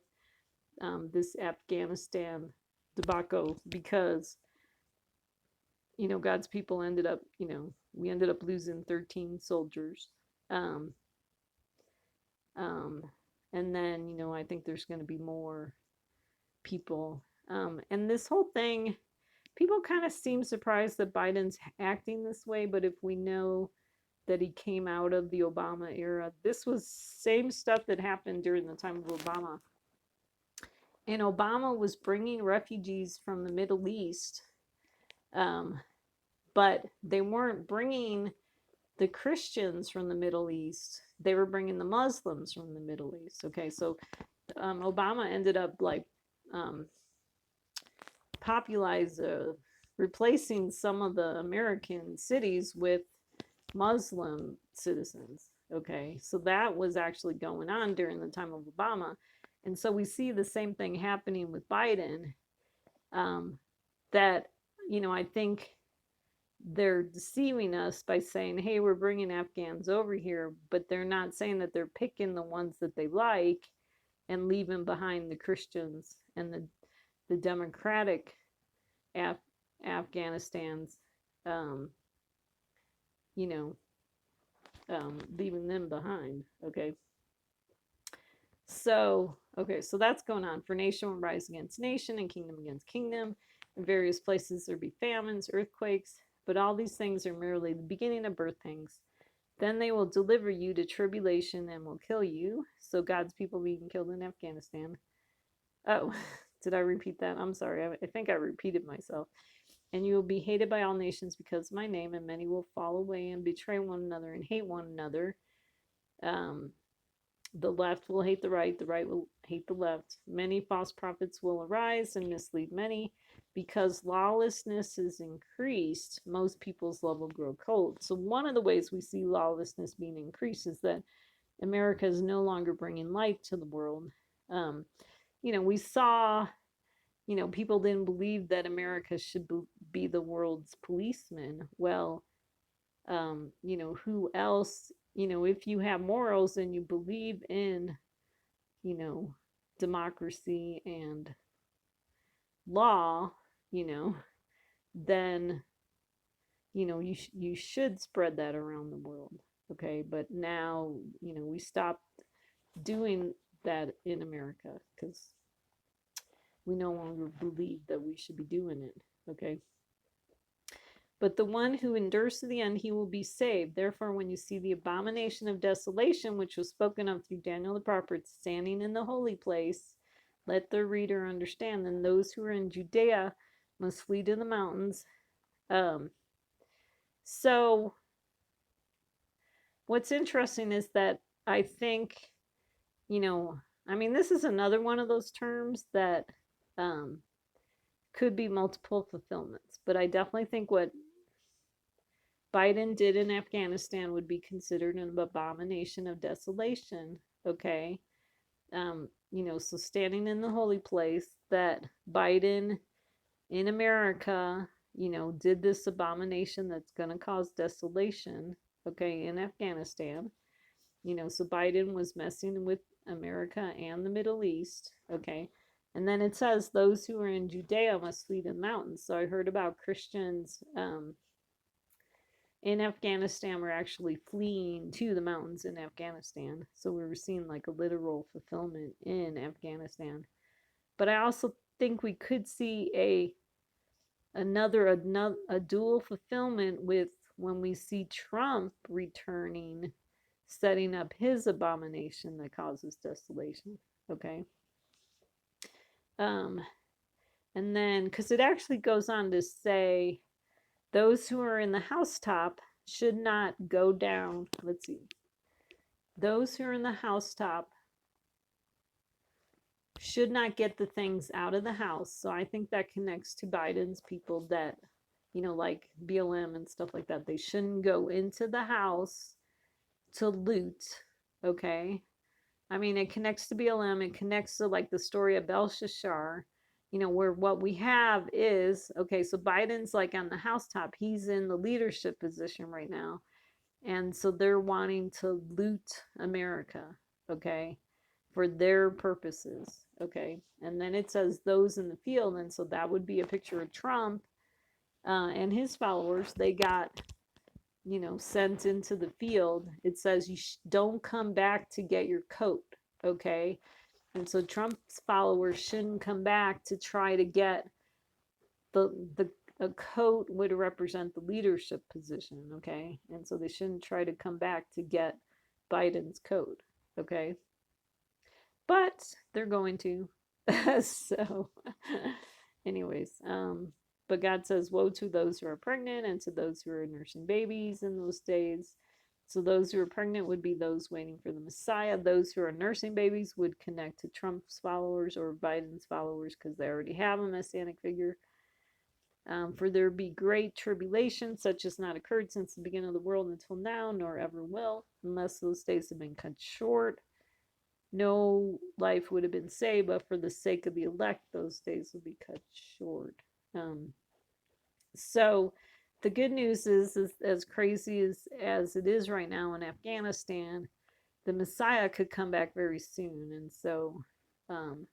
this Afghanistan debacle because, you know, God's people ended up, you know, we ended up losing 13 soldiers. Um, and then, you know, I think there's going to be more people. And this whole thing, people kind of seem surprised that Biden's acting this way, but if we know that he came out of the Obama era, this was same stuff that happened during the time of Obama. And Obama was bringing refugees from the Middle East, but they weren't bringing the Christians from the Middle East. They were bringing the Muslims from the Middle East. Okay, so Obama ended up like replacing some of the American cities with Muslim citizens. Okay, so that was actually going on during the time of Obama. And so we see the same thing happening with Biden. That, you know, I think they're deceiving us by saying, hey, we're bringing Afghans over here, but they're not saying that they're picking the ones that they like and leaving behind the Christians and the democratic Afghanistan's, you know, leaving them behind. Okay. So that's going on. For nation will rise against nation and kingdom against kingdom. In various places there be famines, earthquakes, but all these things are merely the beginning of birth pangs. Then they will deliver you to tribulation and will kill you. So God's people being killed in Afghanistan. Oh, did I repeat that? I'm sorry. I think I repeated myself. And you will be hated by all nations because of my name, and many will fall away and betray one another and hate one another. The left will hate the right will hate the left. Many false prophets will arise and mislead many. Because lawlessness is increased, most people's love will grow cold. So one of the ways we see lawlessness being increased is that America is no longer bringing light to the world. You know, we saw, you know, people didn't believe that America should be the world's policeman. Well, you know, who else, you know, if you have morals and you believe in, you know, democracy and law, you know, then, you know, you should spread that around the world. Okay. But now, you know, we stopped doing that in America because we no longer believe that we should be doing it. Okay. But the one who endures to the end, he will be saved. Therefore, when you see the abomination of desolation, which was spoken of through Daniel the prophet, standing in the holy place, let the reader understand. Then those who are in Judea must flee to the mountains. So what's interesting is that I think, you know, I mean, this is another one of those terms that could be multiple fulfillments, but I definitely think what Biden did in Afghanistan would be considered an abomination of desolation. Okay. so standing in the holy place, that Biden in America, did this abomination that's going to cause desolation, okay, in Afghanistan. So Biden was messing with America and the Middle East, okay. And then it says those who are in Judea must flee the mountains. So I heard about Christians in Afghanistan were actually fleeing to the mountains in Afghanistan. So we were seeing like a literal fulfillment in Afghanistan. But I also think we could see a dual fulfillment with when we see Trump returning, setting up his abomination that causes desolation. Okay. Um, and then, because it actually goes on to say, those who are in the housetop should not go down. Let's see. Those who are in the housetop should not get the things out of the house. So I think that connects to Biden's people that, like BLM and stuff like that. They shouldn't go into the house to loot. Okay. I mean, it connects to BLM. It connects to like the story of Belshazzar, where what we have is, okay, so Biden's like on the housetop. He's in the leadership position right now. And so they're wanting to loot America, okay, for their purposes, okay. And then it says those in the field. And so that would be a picture of Trump and his followers. They got, sent into the field. It says you don't come back to get your coat, okay. And so Trump's followers shouldn't come back to try to get the a coat would represent the leadership position, okay? And so they shouldn't try to come back to get Biden's coat, okay? But they're going to. So, anyways, but God says, woe to those who are pregnant and to those who are nursing babies in those days. So those who are pregnant would be those waiting for the Messiah. Those who are nursing babies would connect to Trump's followers or Biden's followers because they already have a messianic figure. For there be great tribulation, such as not occurred since the beginning of the world until now, nor ever will, unless those days have been cut short. No life would have been saved, but for the sake of the elect, those days will be cut short. So the good news is as crazy as it is right now in Afghanistan, the Messiah could come back very soon. And so, and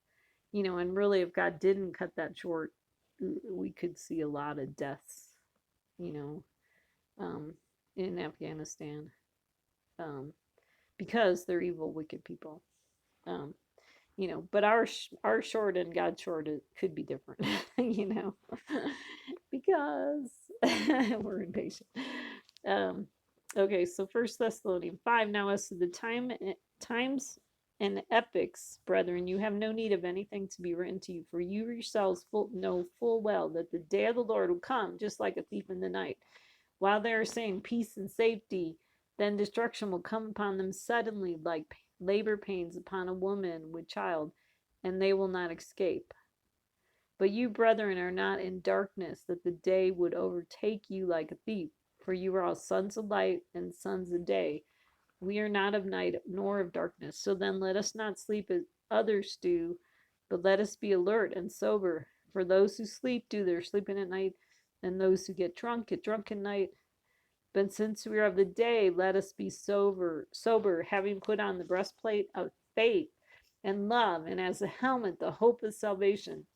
really, if God didn't cut that short, we could see a lot of deaths, you know, in Afghanistan, because they're evil, wicked people. Um, but our short and God's short could be different, because we're impatient. Okay, so First Thessalonians 5. Now as to the times and epochs, brethren, you have no need of anything to be written to you, for you yourselves know full well that the day of the Lord will come just like a thief in the night. While they are saying peace and safety, then destruction will come upon them suddenly, like labor pains upon a woman with child, and they will not escape. But you, brethren, are not in darkness, that the day would overtake you like a thief. For you are all sons of light and sons of day. We are not of night nor of darkness. So then let us not sleep as others do, but let us be alert and sober. For those who sleep do their sleeping at night, and those who get drunk at night. But since we are of the day, let us be sober, having put on the breastplate of faith and love, and as a helmet, the hope of salvation.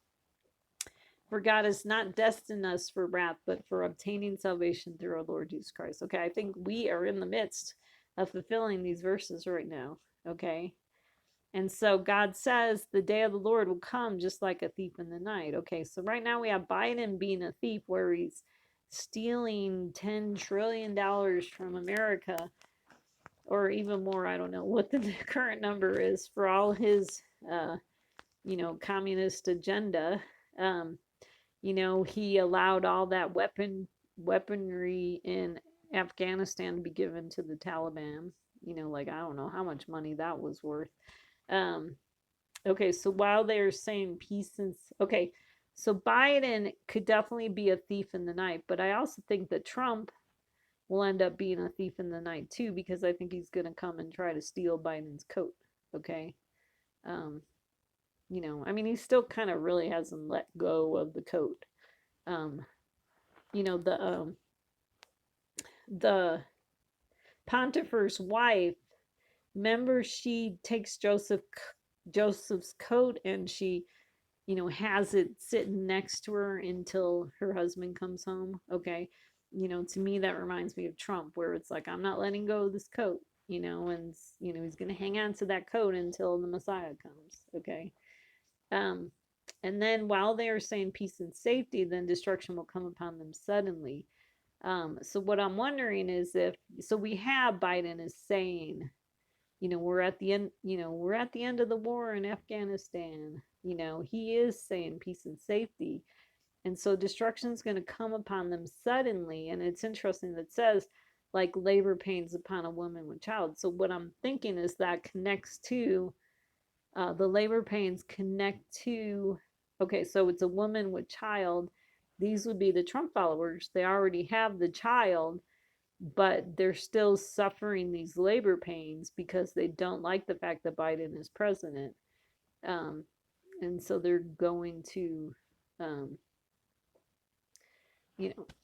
For God has not destined us for wrath, but for obtaining salvation through our Lord Jesus Christ. Okay, I think we are in the midst of fulfilling these verses right now. Okay, and so God says the day of the Lord will come just like a thief in the night. Okay, so right now we have Biden being a thief where he's stealing $10 trillion from America, or even more. I don't know what the current number is for all his, communist agenda. He allowed all that weaponry in Afghanistan to be given to the Taliban. Like I don't know how much money that was worth. Okay, so while they're saying peace and okay, so Biden could definitely be a thief in the night, but I also think that Trump will end up being a thief in the night too, because I think he's going to come and try to steal Biden's coat. Okay. I mean, he still kind of really hasn't let go of the coat. Um, you know, the Pontifer's wife, remember, she takes Joseph's coat and she, has it sitting next to her until her husband comes home. Okay. To me, that reminds me of Trump, where it's like, I'm not letting go of this coat, and, he's going to hang on to that coat until the Messiah comes. Okay. Um, and then while they are saying peace and safety, then destruction will come upon them suddenly. So what I'm wondering is so we have Biden is saying, we're at the end, we're at the end of the war in Afghanistan. He is saying peace and safety. And so destruction is going to come upon them suddenly. And it's interesting that it says, like labor pains upon a woman with child. So what I'm thinking is that connects to the labor pains connect to, okay, so it's a woman with child. These would be the Trump followers. They already have the child, but they're still suffering these labor pains because they don't like the fact that Biden is president. Um, and so they're going to, um,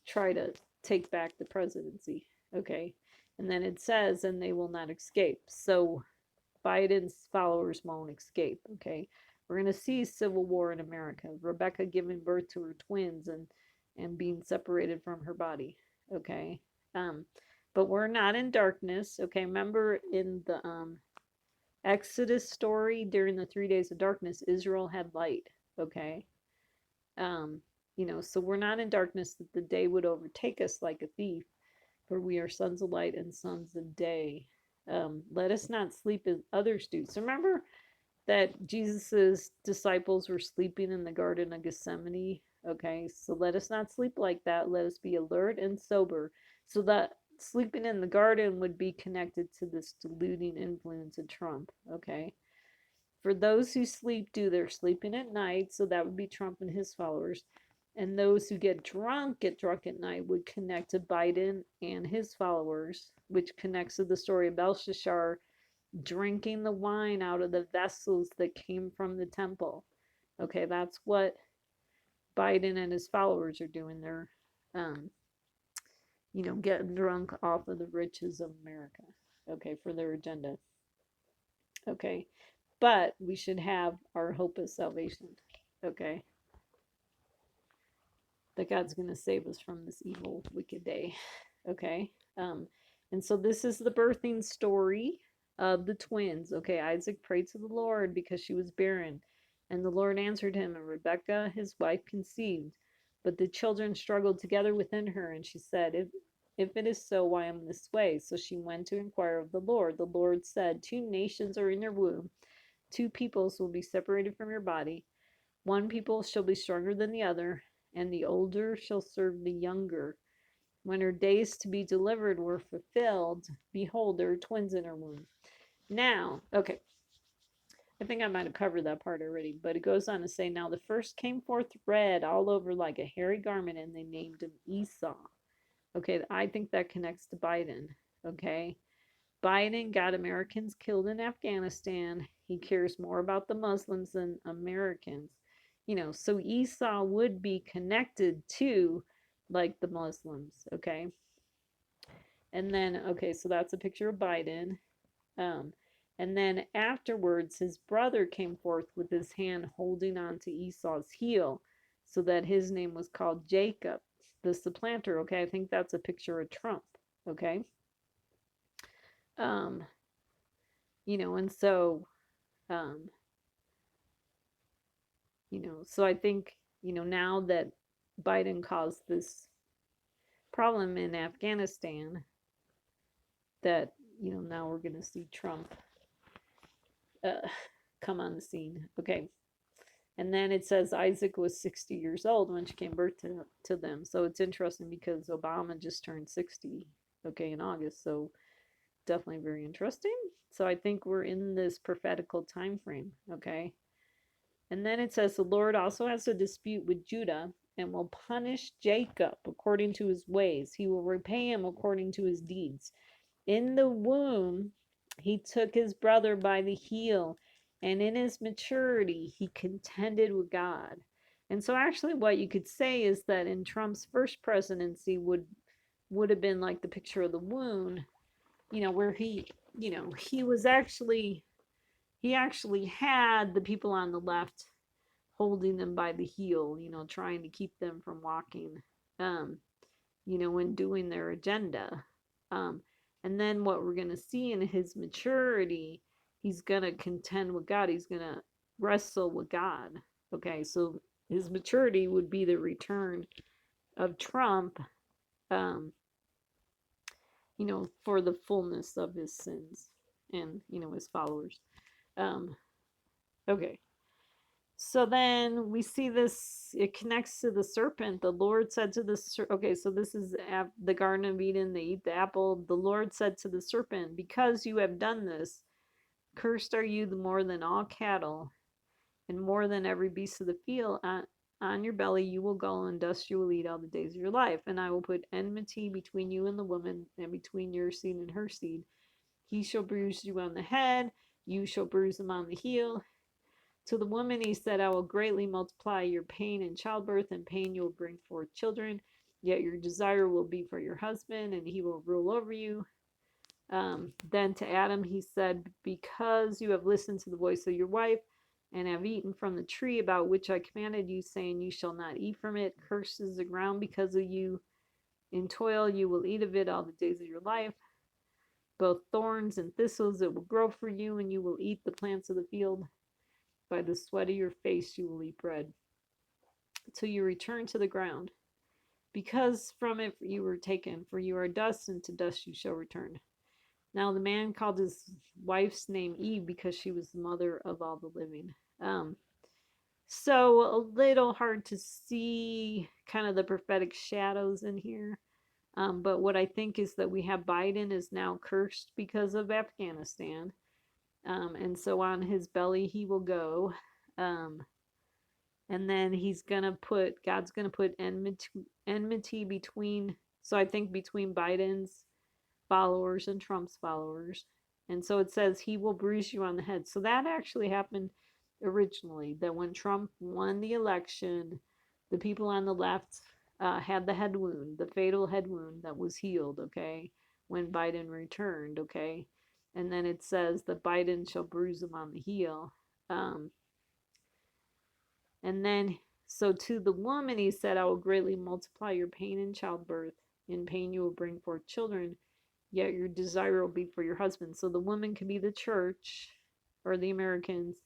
try to take back the presidency. Okay. And then it says, and they will not escape. So Biden's followers won't escape. Okay. We're going to see civil war in America. Rebecca giving birth to her twins and being separated from her body. Okay. Um, but we're not in darkness. Okay. Remember in the Exodus story during the 3 days of darkness, Israel had light. Okay. Um, so we're not in darkness that the day would overtake us like a thief, for we are sons of light and sons of day. Let us not sleep as others do. So remember that Jesus's disciples were sleeping in the Garden of Gethsemane. Okay, so let us not sleep like that. Let us be alert and sober. So that sleeping in the garden would be connected to this deluding influence of Trump. Okay. For those who sleep, do their sleeping at night. So that would be Trump and his followers. And those who get drunk at night would connect to Biden and his followers, which connects to the story of Belshazzar drinking the wine out of the vessels that came from the temple. Okay, that's what Biden and his followers are doing. They're, um, getting drunk off of the riches of America. Okay, for their agenda. Okay, but we should have our hope of salvation. Okay, that God's going to save us from this evil, wicked day. Okay. And so this is the birthing story of the twins. Okay. Isaac prayed to the Lord because she was barren, and the Lord answered him, and Rebekah, his wife, conceived. But the children struggled together within her, and she said, if it is so, why am this way? So she went to inquire of the Lord. The Lord said, 2 nations are in your womb, 2 peoples will be separated from your body. One people shall be stronger than the other, and the older shall serve the younger. When her days to be delivered were fulfilled, behold, there were twins in her womb. Now, okay, I think I might have covered that part already, but it goes on to say, now the first came forth red all over like a hairy garment, and they named him Esau. Okay, I think that connects to Biden. Okay, Biden got Americans killed in Afghanistan. He cares more about the Muslims than Americans. So Esau would be connected to like the Muslims, okay? And then, okay, so that's a picture of Biden. Um, and then afterwards, his brother came forth with his hand holding on to Esau's heel, so that his name was called Jacob, the supplanter. Okay, I think that's a picture of Trump. Okay. Um, and so, um, so I think, now that Biden caused this problem in Afghanistan, that, now we're going to see Trump come on the scene. Okay. And then it says Isaac was 60 years old when she gave birth to them. So it's interesting because Obama just turned 60, okay, in August. So definitely very interesting. So I think we're in this prophetical time frame, okay? And then it says the Lord also has a dispute with Judah and will punish Jacob according to his ways. He will repay him according to his deeds. In the womb, he took his brother by the heel And in his maturity, he contended with God. And so actually what you could say is that in Trump's first presidency would have been like the picture of the wound, where he actually had the people on the left holding them by the heel, trying to keep them from walking, um, and doing their agenda. Um, and then what we're going to see in his maturity, he's going to contend with God. He's going to wrestle with God. Okay, so his maturity would be the return of Trump, um, for the fullness of his sins and, his followers. Um, okay. So then we see this, it connects to the serpent. The Lord said to the serpent, okay, so this is the Garden of Eden. They eat the apple. The Lord said to the serpent, because you have done this, cursed are you more than all cattle and more than every beast of the field. On your belly you will go, and dust you will eat all the days of your life. And I will put enmity between you and the woman, and between your seed and her seed. He shall bruise you on the head, you shall bruise him on the heel. To the woman he said, I will greatly multiply your pain in childbirth, and pain you will bring forth children. Yet your desire will be for your husband, and he will rule over you. Then to Adam he said, because you have listened to the voice of your wife, and have eaten from the tree about which I commanded you, saying, you shall not eat from it. Cursed is the ground because of you. In toil you will eat of it all the days of your life. Both thorns and thistles it will grow for you, and you will eat the plants of the field. By the sweat of your face you will eat bread, till you return to the ground, because from it you were taken, for you are dust, and to dust you shall return. Now the man called his wife's name Eve, because she was the mother of all the living. So a little hard to see kind of the prophetic shadows in here. But what I think is that we have Biden is now cursed because of Afghanistan. And so on his belly he will go. And then God's gonna put enmity between, so I think between Biden's followers and Trump's followers. And so it says he will bruise you on the head. So that actually happened originally, that when Trump won the election, the people on the left had the head wound, the fatal head wound that was healed, okay, when Biden returned, okay. And then it says that Biden shall bruise him on the heel. And then, so to the woman he said, I will greatly multiply your pain in childbirth. In pain you will bring forth children, yet your desire will be for your husband. So the woman could be the church, or the Americans,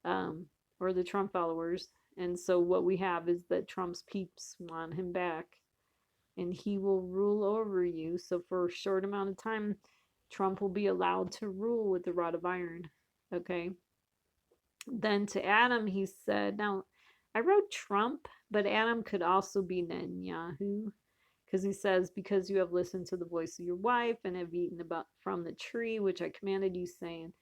or the Trump followers. And so what we have is that Trump's peeps want him back, and he will rule over you. So for a short amount of time, Trump will be allowed to rule with the rod of iron. Okay. Then to Adam he said, now I wrote Trump, but Adam could also be Netanyahu, because he says, because you have listened to the voice of your wife and have eaten about from the tree which I commanded you, saying,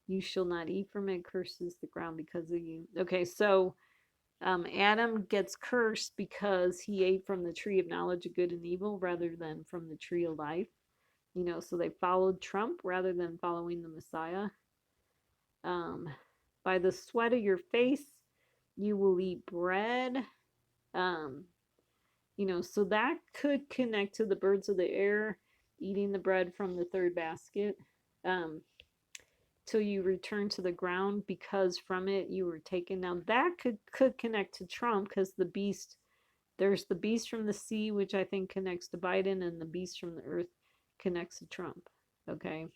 you shall not eat from it, curses the ground because of you. Okay, so Adam gets cursed because he ate from the tree of knowledge of good and evil rather than from the tree of life. So they followed Trump rather than following the Messiah. By the sweat of your face you will eat bread. um, so that could connect to the birds of the air eating the bread from the third basket, um, till you return to the ground, because from it you were taken. Now that could connect to Trump, because there's the beast from the sea, which I think connects to Biden, and the beast from the earth connects to Trump. Okay.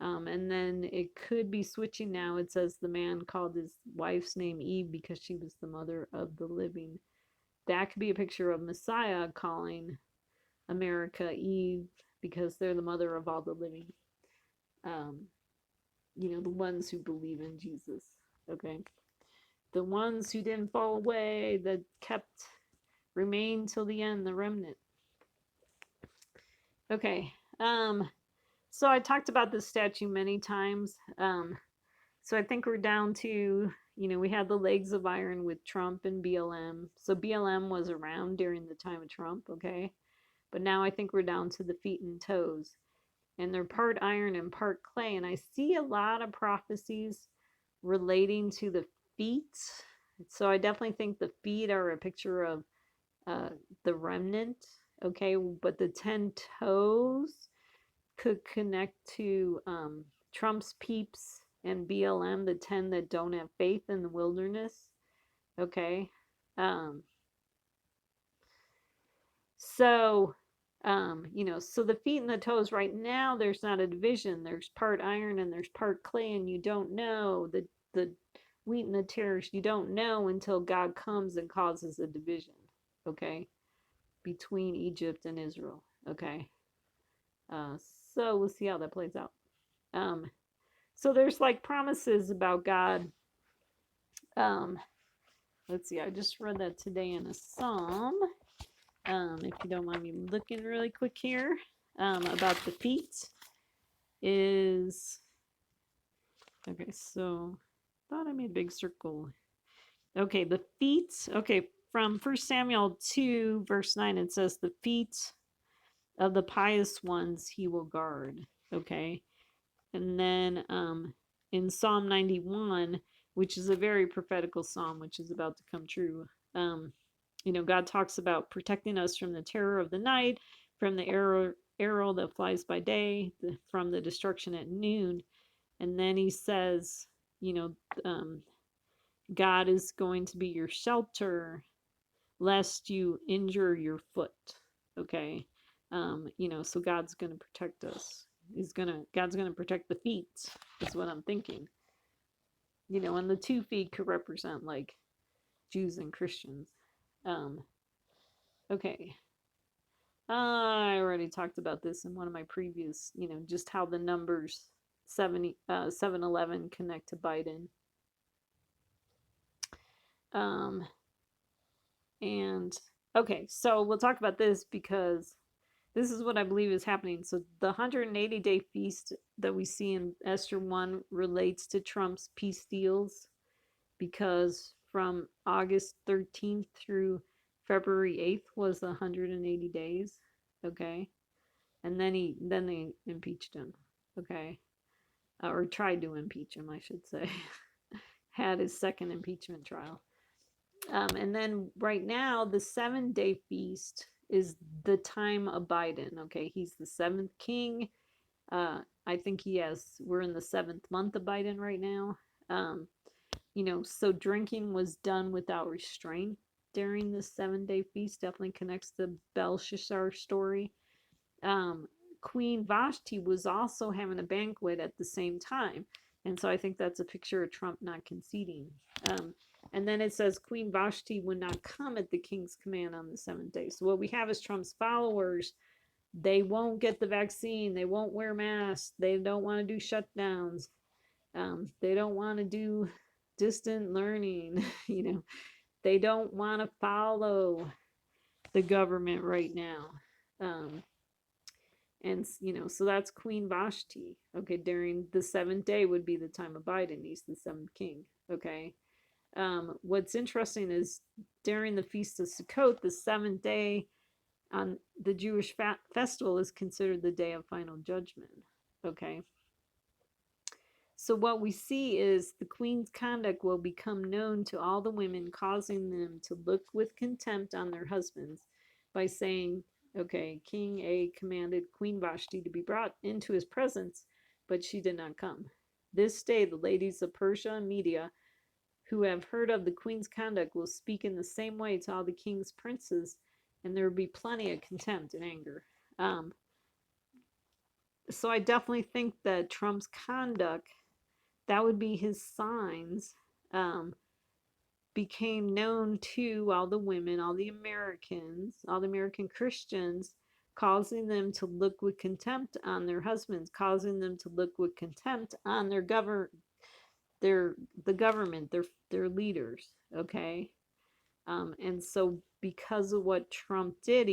And then it could be switching now. It says the man called his wife's name Eve because she was the mother of the living. That could be a picture of Messiah calling America Eve because they're the mother of all the living. Um, the ones who believe in Jesus. Okay. The ones who didn't fall away, that remain till the end, the remnant. Okay. So I talked about this statue many times. So I think we're down to, we had the legs of iron with Trump and BLM. So BLM was around during the time of Trump, okay? But now I think we're down to the feet and toes. And they're part iron and part clay. And I see a lot of prophecies relating to the feet. So I definitely think the feet are a picture of uh, the remnant. Okay, but the 10 toes could connect to Trump's peeps and BLM, the 10 that don't have faith in the wilderness. Okay. Um, so, so the feet and the toes right now, there's not a division. There's part iron and there's part clay, and you don't know the wheat and the tares. You don't know until God comes and causes a division. Okay, between Egypt and Israel. Okay. Uh, so we'll see how that plays out. Um, so there's like promises about God. Um, let's see, I just read that today in a psalm. If you don't mind me looking really quick here, about the feet is okay. So I thought I made a big circle. Okay, the feet. Okay, from First Samuel 2, verse 9, it says, "The feet of the pious ones he will guard." Okay, and then in Psalm 91, which is a very prophetical psalm, which is about to come true, God talks about protecting us from the terror of the night, from the arrow that flies by day, from the destruction at noon. And then he says, you know, um, God is going to be your shelter lest you injure your foot. Okay. So God's going to protect us. God's going to protect the feet, is what I'm thinking. And the 2 feet could represent like Jews and Christians. Um, okay. I already talked about this in one of my previous, just how the numbers 711 connect to Biden. And okay, so we'll talk about this because this is what I believe is happening. So the 180-day feast that we see in Esther 1 relates to Trump's peace deals because from August 13th through February 8th was 180 days. Okay. And then they impeached him. Okay. Or tried to impeach him, I should say. Had his second impeachment trial. And then right now, the 7-day feast is the time of Biden. Okay, he's the 7th king. I think we're in the 7th month of Biden right now. So drinking was done without restraint during the 7-day feast. Definitely connects to the Belshazzar story. Queen Vashti was also having a banquet at the same time. And so I think that's a picture of Trump not conceding. And then it says Queen Vashti would not come at the king's command on the 7th day. So what we have is Trump's followers. They won't get the vaccine. They won't wear masks. They don't want to do shutdowns. They don't want to do distant learning. They don't want to follow the government right now. And so that's Queen Vashti. Okay, during the 7th day would be the time of Biden. He's the 7th king. Okay. What's interesting is during the Feast of Sukkot, the 7th day on the Jewish festival is considered the day of final judgment. Okay. So what we see is the queen's conduct will become known to all the women, causing them to look with contempt on their husbands by saying, okay, King A commanded Queen Vashti to be brought into his presence, but she did not come. This day, the ladies of Persia and Media who have heard of the queen's conduct will speak in the same way to all the king's princes, and there will be plenty of contempt and anger. So I definitely think that Trump's conduct, that would be his signs, became known to all the women, all the Americans, all the American Christians, causing them to look with contempt on their husbands, causing them to look with contempt on the government, their leaders. Okay, and so because of what Trump did,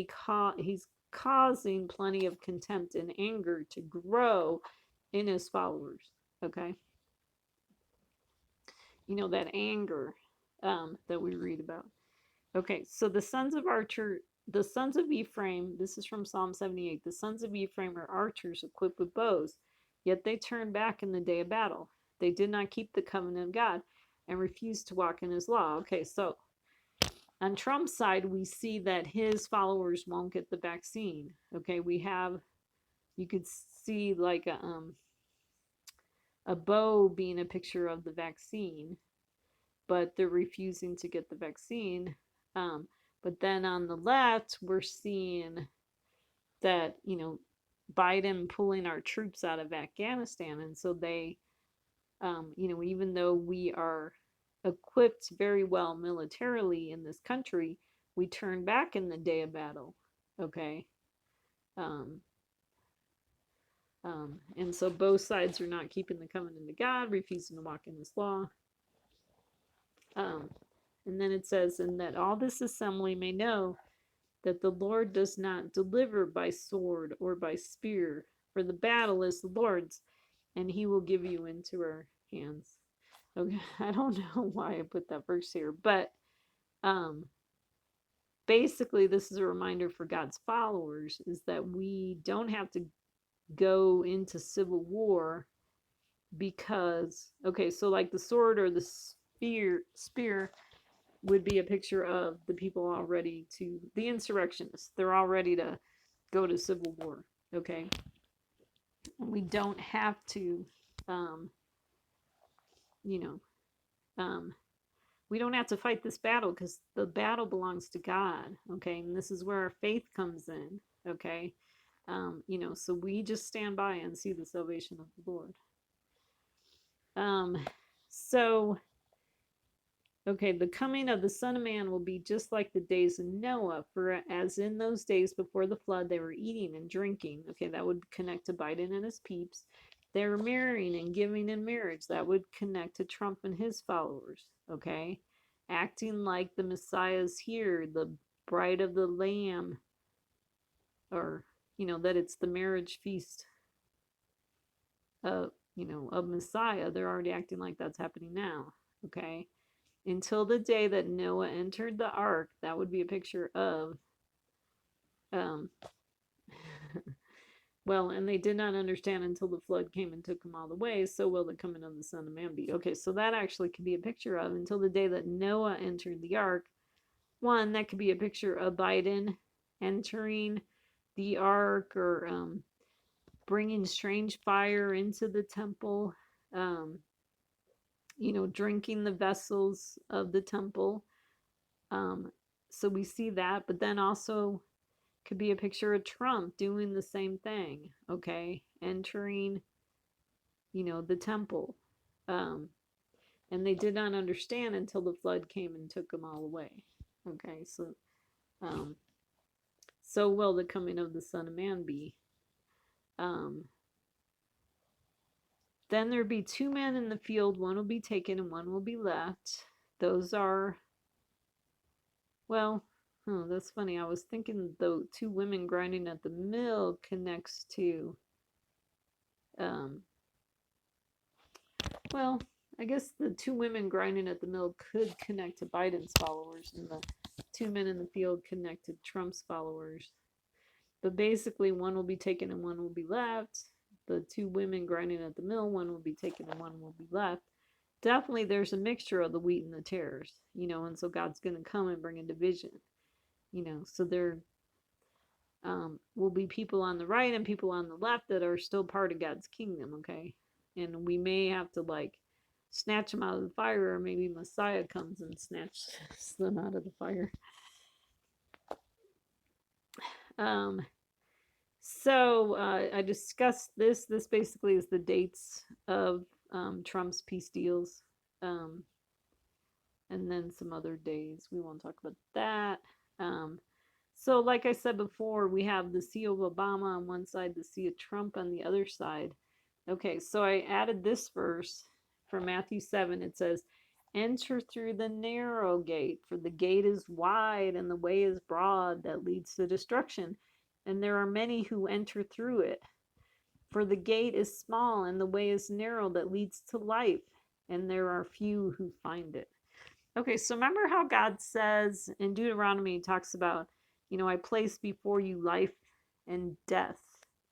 he's causing plenty of contempt and anger to grow in his followers. Okay, that anger that we read about. Okay, so the sons of Ephraim, this is from Psalm 78. The sons of Ephraim are archers equipped with bows, yet they turn back in the day of battle. They did not keep the covenant of God and refused to walk in his law. Okay, so on Trump's side, we see that his followers won't get the vaccine. Okay, we have, you could see like a bow being a picture of the vaccine, but they're refusing to get the vaccine. Um, but then on the left, we're seeing that, Biden pulling our troops out of Afghanistan. And so they, even though we are equipped very well militarily in this country, we turn back in the day of battle. Okay. Um, and so both sides are not keeping the covenant of God, refusing to walk in this law. And then it says, and that all this assembly may know that the Lord does not deliver by sword or by spear, for the battle is the Lord's, and he will give you into our hands. Okay, I don't know why I put that verse here, but basically this is a reminder for God's followers is that we don't have to go into civil war because, okay, so like the sword or the spear would be a picture of the people all ready to, the insurrectionists, they're all ready to go to civil war. Okay, and we don't have to um you know um we don't have to fight this battle because the battle belongs to God. Okay, and this is where our faith comes in. Okay, so we just stand by and see the salvation of the Lord. So Okay, the coming of the Son of Man will be just like the days of Noah, for as in those days before the flood, they were eating and drinking. Okay, that would connect to Biden and his peeps. They were marrying and giving in marriage. That would connect to Trump and his followers. Okay, acting like the Messiah's here, the bride of the Lamb, or, that it's the marriage feast of, of Messiah. They're already acting like that's happening now. Okay, until the day that Noah entered the ark. That would be a picture of, um, well, and they did not understand until the flood came and took them all away. So will the coming of the Son of Man be. Okay, so that actually could be a picture of until the day that Noah entered the ark. One, that could be a picture of Biden entering the ark, or bringing strange fire into the temple, um, drinking the vessels of the temple. So we see that, but then also could be a picture of Trump doing the same thing, okay? Entering, the temple. Um, and they did not understand until the flood came and took them all away. Okay, um, so will the coming of the Son of Man be. Um, then there be two men in the field, one will be taken and one will be left. Those are, well, that's funny. I was thinking the two women grinding at the mill connects to, um, well, I guess the two women grinding at the mill could connect to Biden's followers, and the two men in the field connect to Trump's followers. But basically, one will be taken and one will be left. The two women grinding at the mill, one will be taken and one will be left. Definitely, there's a mixture of the wheat and the tares, and so God's going to come and bring a division, so there will be people on the right and people on the left that are still part of God's kingdom, okay? And we may have to snatch them out of the fire, or maybe Messiah comes and snatches them out of the fire. So I discussed this. This basically is the dates of Trump's peace deals, and then some other days. We won't talk about that. So, like I said before, we have the sea of Obama on one side, the sea of Trump on the other side. Okay, so I added this verse from Matthew 7. It says, enter through the narrow gate, for the gate is wide and the way is broad that leads to destruction, and there are many who enter through it. For the gate is small and the way is narrow that leads to life, and there are few who find it. Okay, so remember how God says in Deuteronomy, he talks about, I place before you life and death,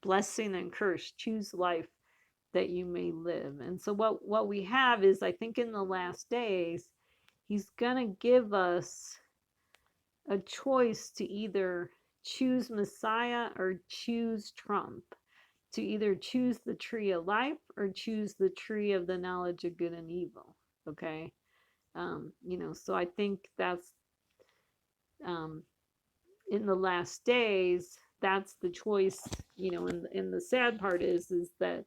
blessing and curse. Choose life that you may live. And so what we have is, I think in the last days, he's going to give us a choice to either choose Messiah or choose Trump, to either choose the tree of life or choose the tree of the knowledge of good and evil. Okay. So I think that's um, in the last days, that's the choice, and the sad part is that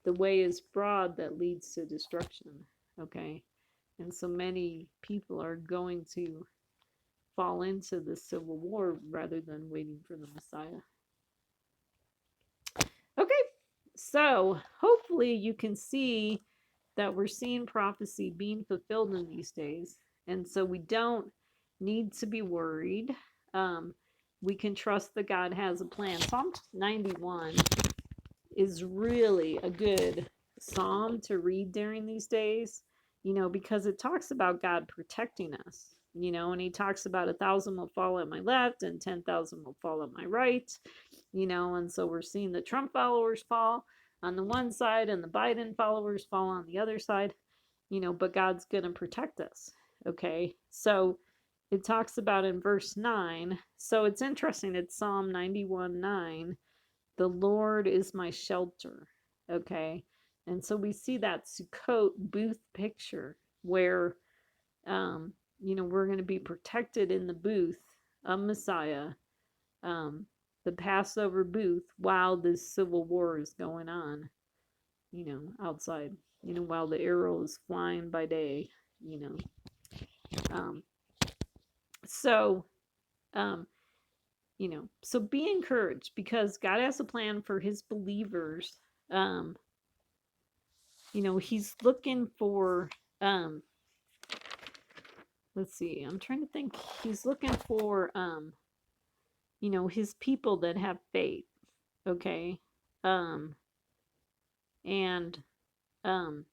the way is broad that leads to destruction. Okay. And so many people are going to fall into the civil war rather than waiting for the Messiah. Okay. So hopefully you can see that we're seeing prophecy being fulfilled in these days. And so we don't need to be worried. Um, we can trust that God has a plan. Psalm 91 is really a good psalm to read during these days, because it talks about God protecting us, and he talks about 1,000 will fall at my left and 10,000 will fall at my right, and so we're seeing the Trump followers fall on the one side and the Biden followers fall on the other side, but God's going to protect us. Okay. So it talks about in verse 9. So it's interesting. It's Psalm 91:9. The Lord is my shelter. Okay. And so we see that Sukkot booth picture where, we're going to be protected in the booth of Messiah, um, the Passover booth, while this civil war is going on, outside, while the arrow is flying by day, you know. Um, so, um, so be encouraged because God has a plan for his believers. Um, he's looking for, um, let's see, I'm trying to think. He's looking for, his people that have faith. Okay. Um, and, um,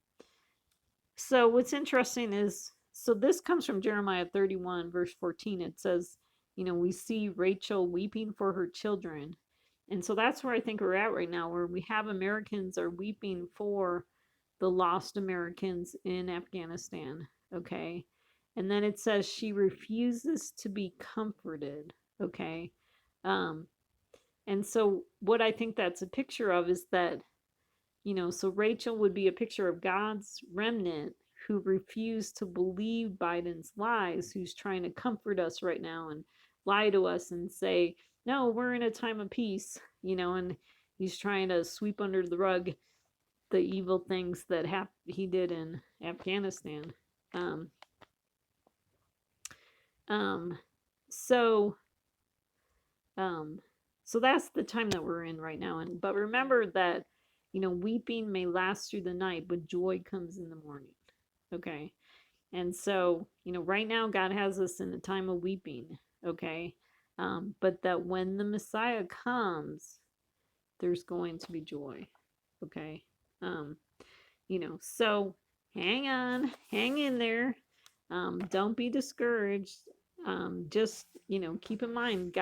so what's interesting is, so this comes from Jeremiah 31, verse 14. It says, we see Rachel weeping for her children. And so that's where I think we're at right now, where we have Americans are weeping for the lost Americans in Afghanistan. Okay. And then it says she refuses to be comforted. Okay. Um, and so what I think that's a picture of is that, so Rachel would be a picture of God's remnant who refused to believe Biden's lies, who's trying to comfort us right now and lie to us and say, no, we're in a time of peace, and he's trying to sweep under the rug the evil things that he did in Afghanistan. Um, um, so, um, so that's the time that we're in right now. But remember that, weeping may last through the night, but joy comes in the morning. Okay. And so, right now God has us in a time of weeping. Okay. But that when the Messiah comes, there's going to be joy. Okay. Um, so hang on, hang in there. Don't be discouraged. Just, keep in mind,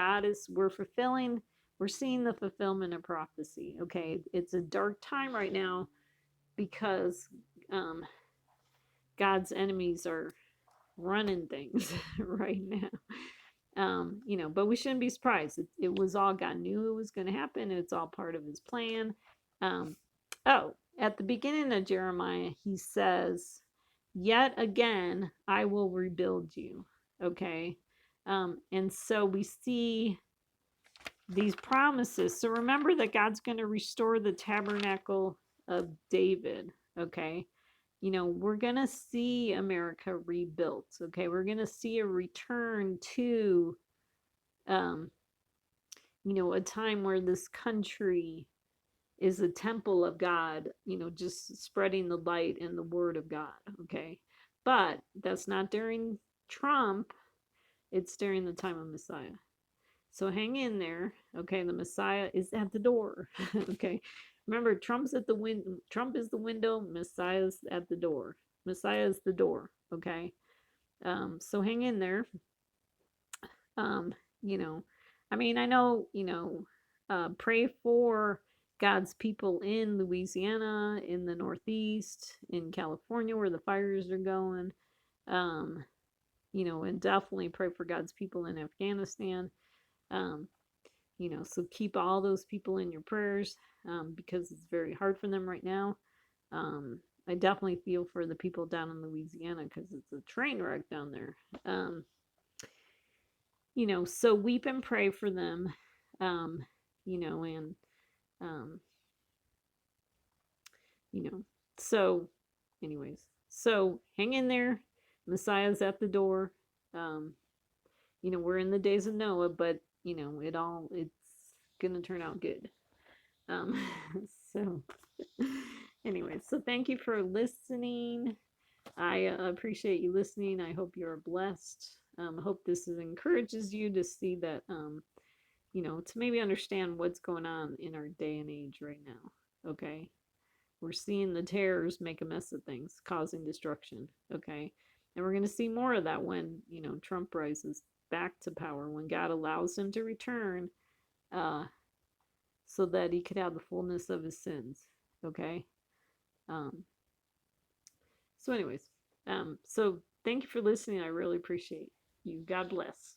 we're seeing the fulfillment of prophecy. Okay. It's a dark time right now because God's enemies are running things right now. But we shouldn't be surprised. It was all God knew it was going to happen. It's all part of his plan. Um, at the beginning of Jeremiah, he says, yet again, I will rebuild you. Okay. And so we see these promises. So remember that God's going to restore the tabernacle of David. Okay. We're going to see America rebuilt. Okay. We're going to see a return to, um, a time where this country is a temple of God, just spreading the light and the word of God. Okay. But that's not during Trump, it's during the time of Messiah. So hang in there. Okay. The Messiah is at the door. Okay. Remember, Trump is the window, Messiah's at the door. Messiah is the door. Okay. So hang in there. Um, you know, I mean, I know, pray for God's people in Louisiana, in the Northeast, in California where the fires are going. Um, and definitely pray for God's people in Afghanistan. Um, so keep all those people in your prayers because it's very hard for them right now. I definitely feel for the people down in Louisiana because it's a train wreck down there. Um, so weep and pray for them. Um, and um, you know, so anyways, so hang in there. Messiah's at the door. Um, we're in the days of Noah, but it's gonna turn out good. Um, so anyways, so thank you for listening. I appreciate you listening. I hope you're blessed. I hope this encourages you to see that, to maybe understand what's going on in our day and age right now. Okay. We're seeing the terrors make a mess of things, causing destruction. Okay. And we're going to see more of that when, Trump rises back to power, when God allows him to return uh, so that he could have the fullness of his sins. Okay. Um, so, anyways, so thank you for listening. I really appreciate you. God bless.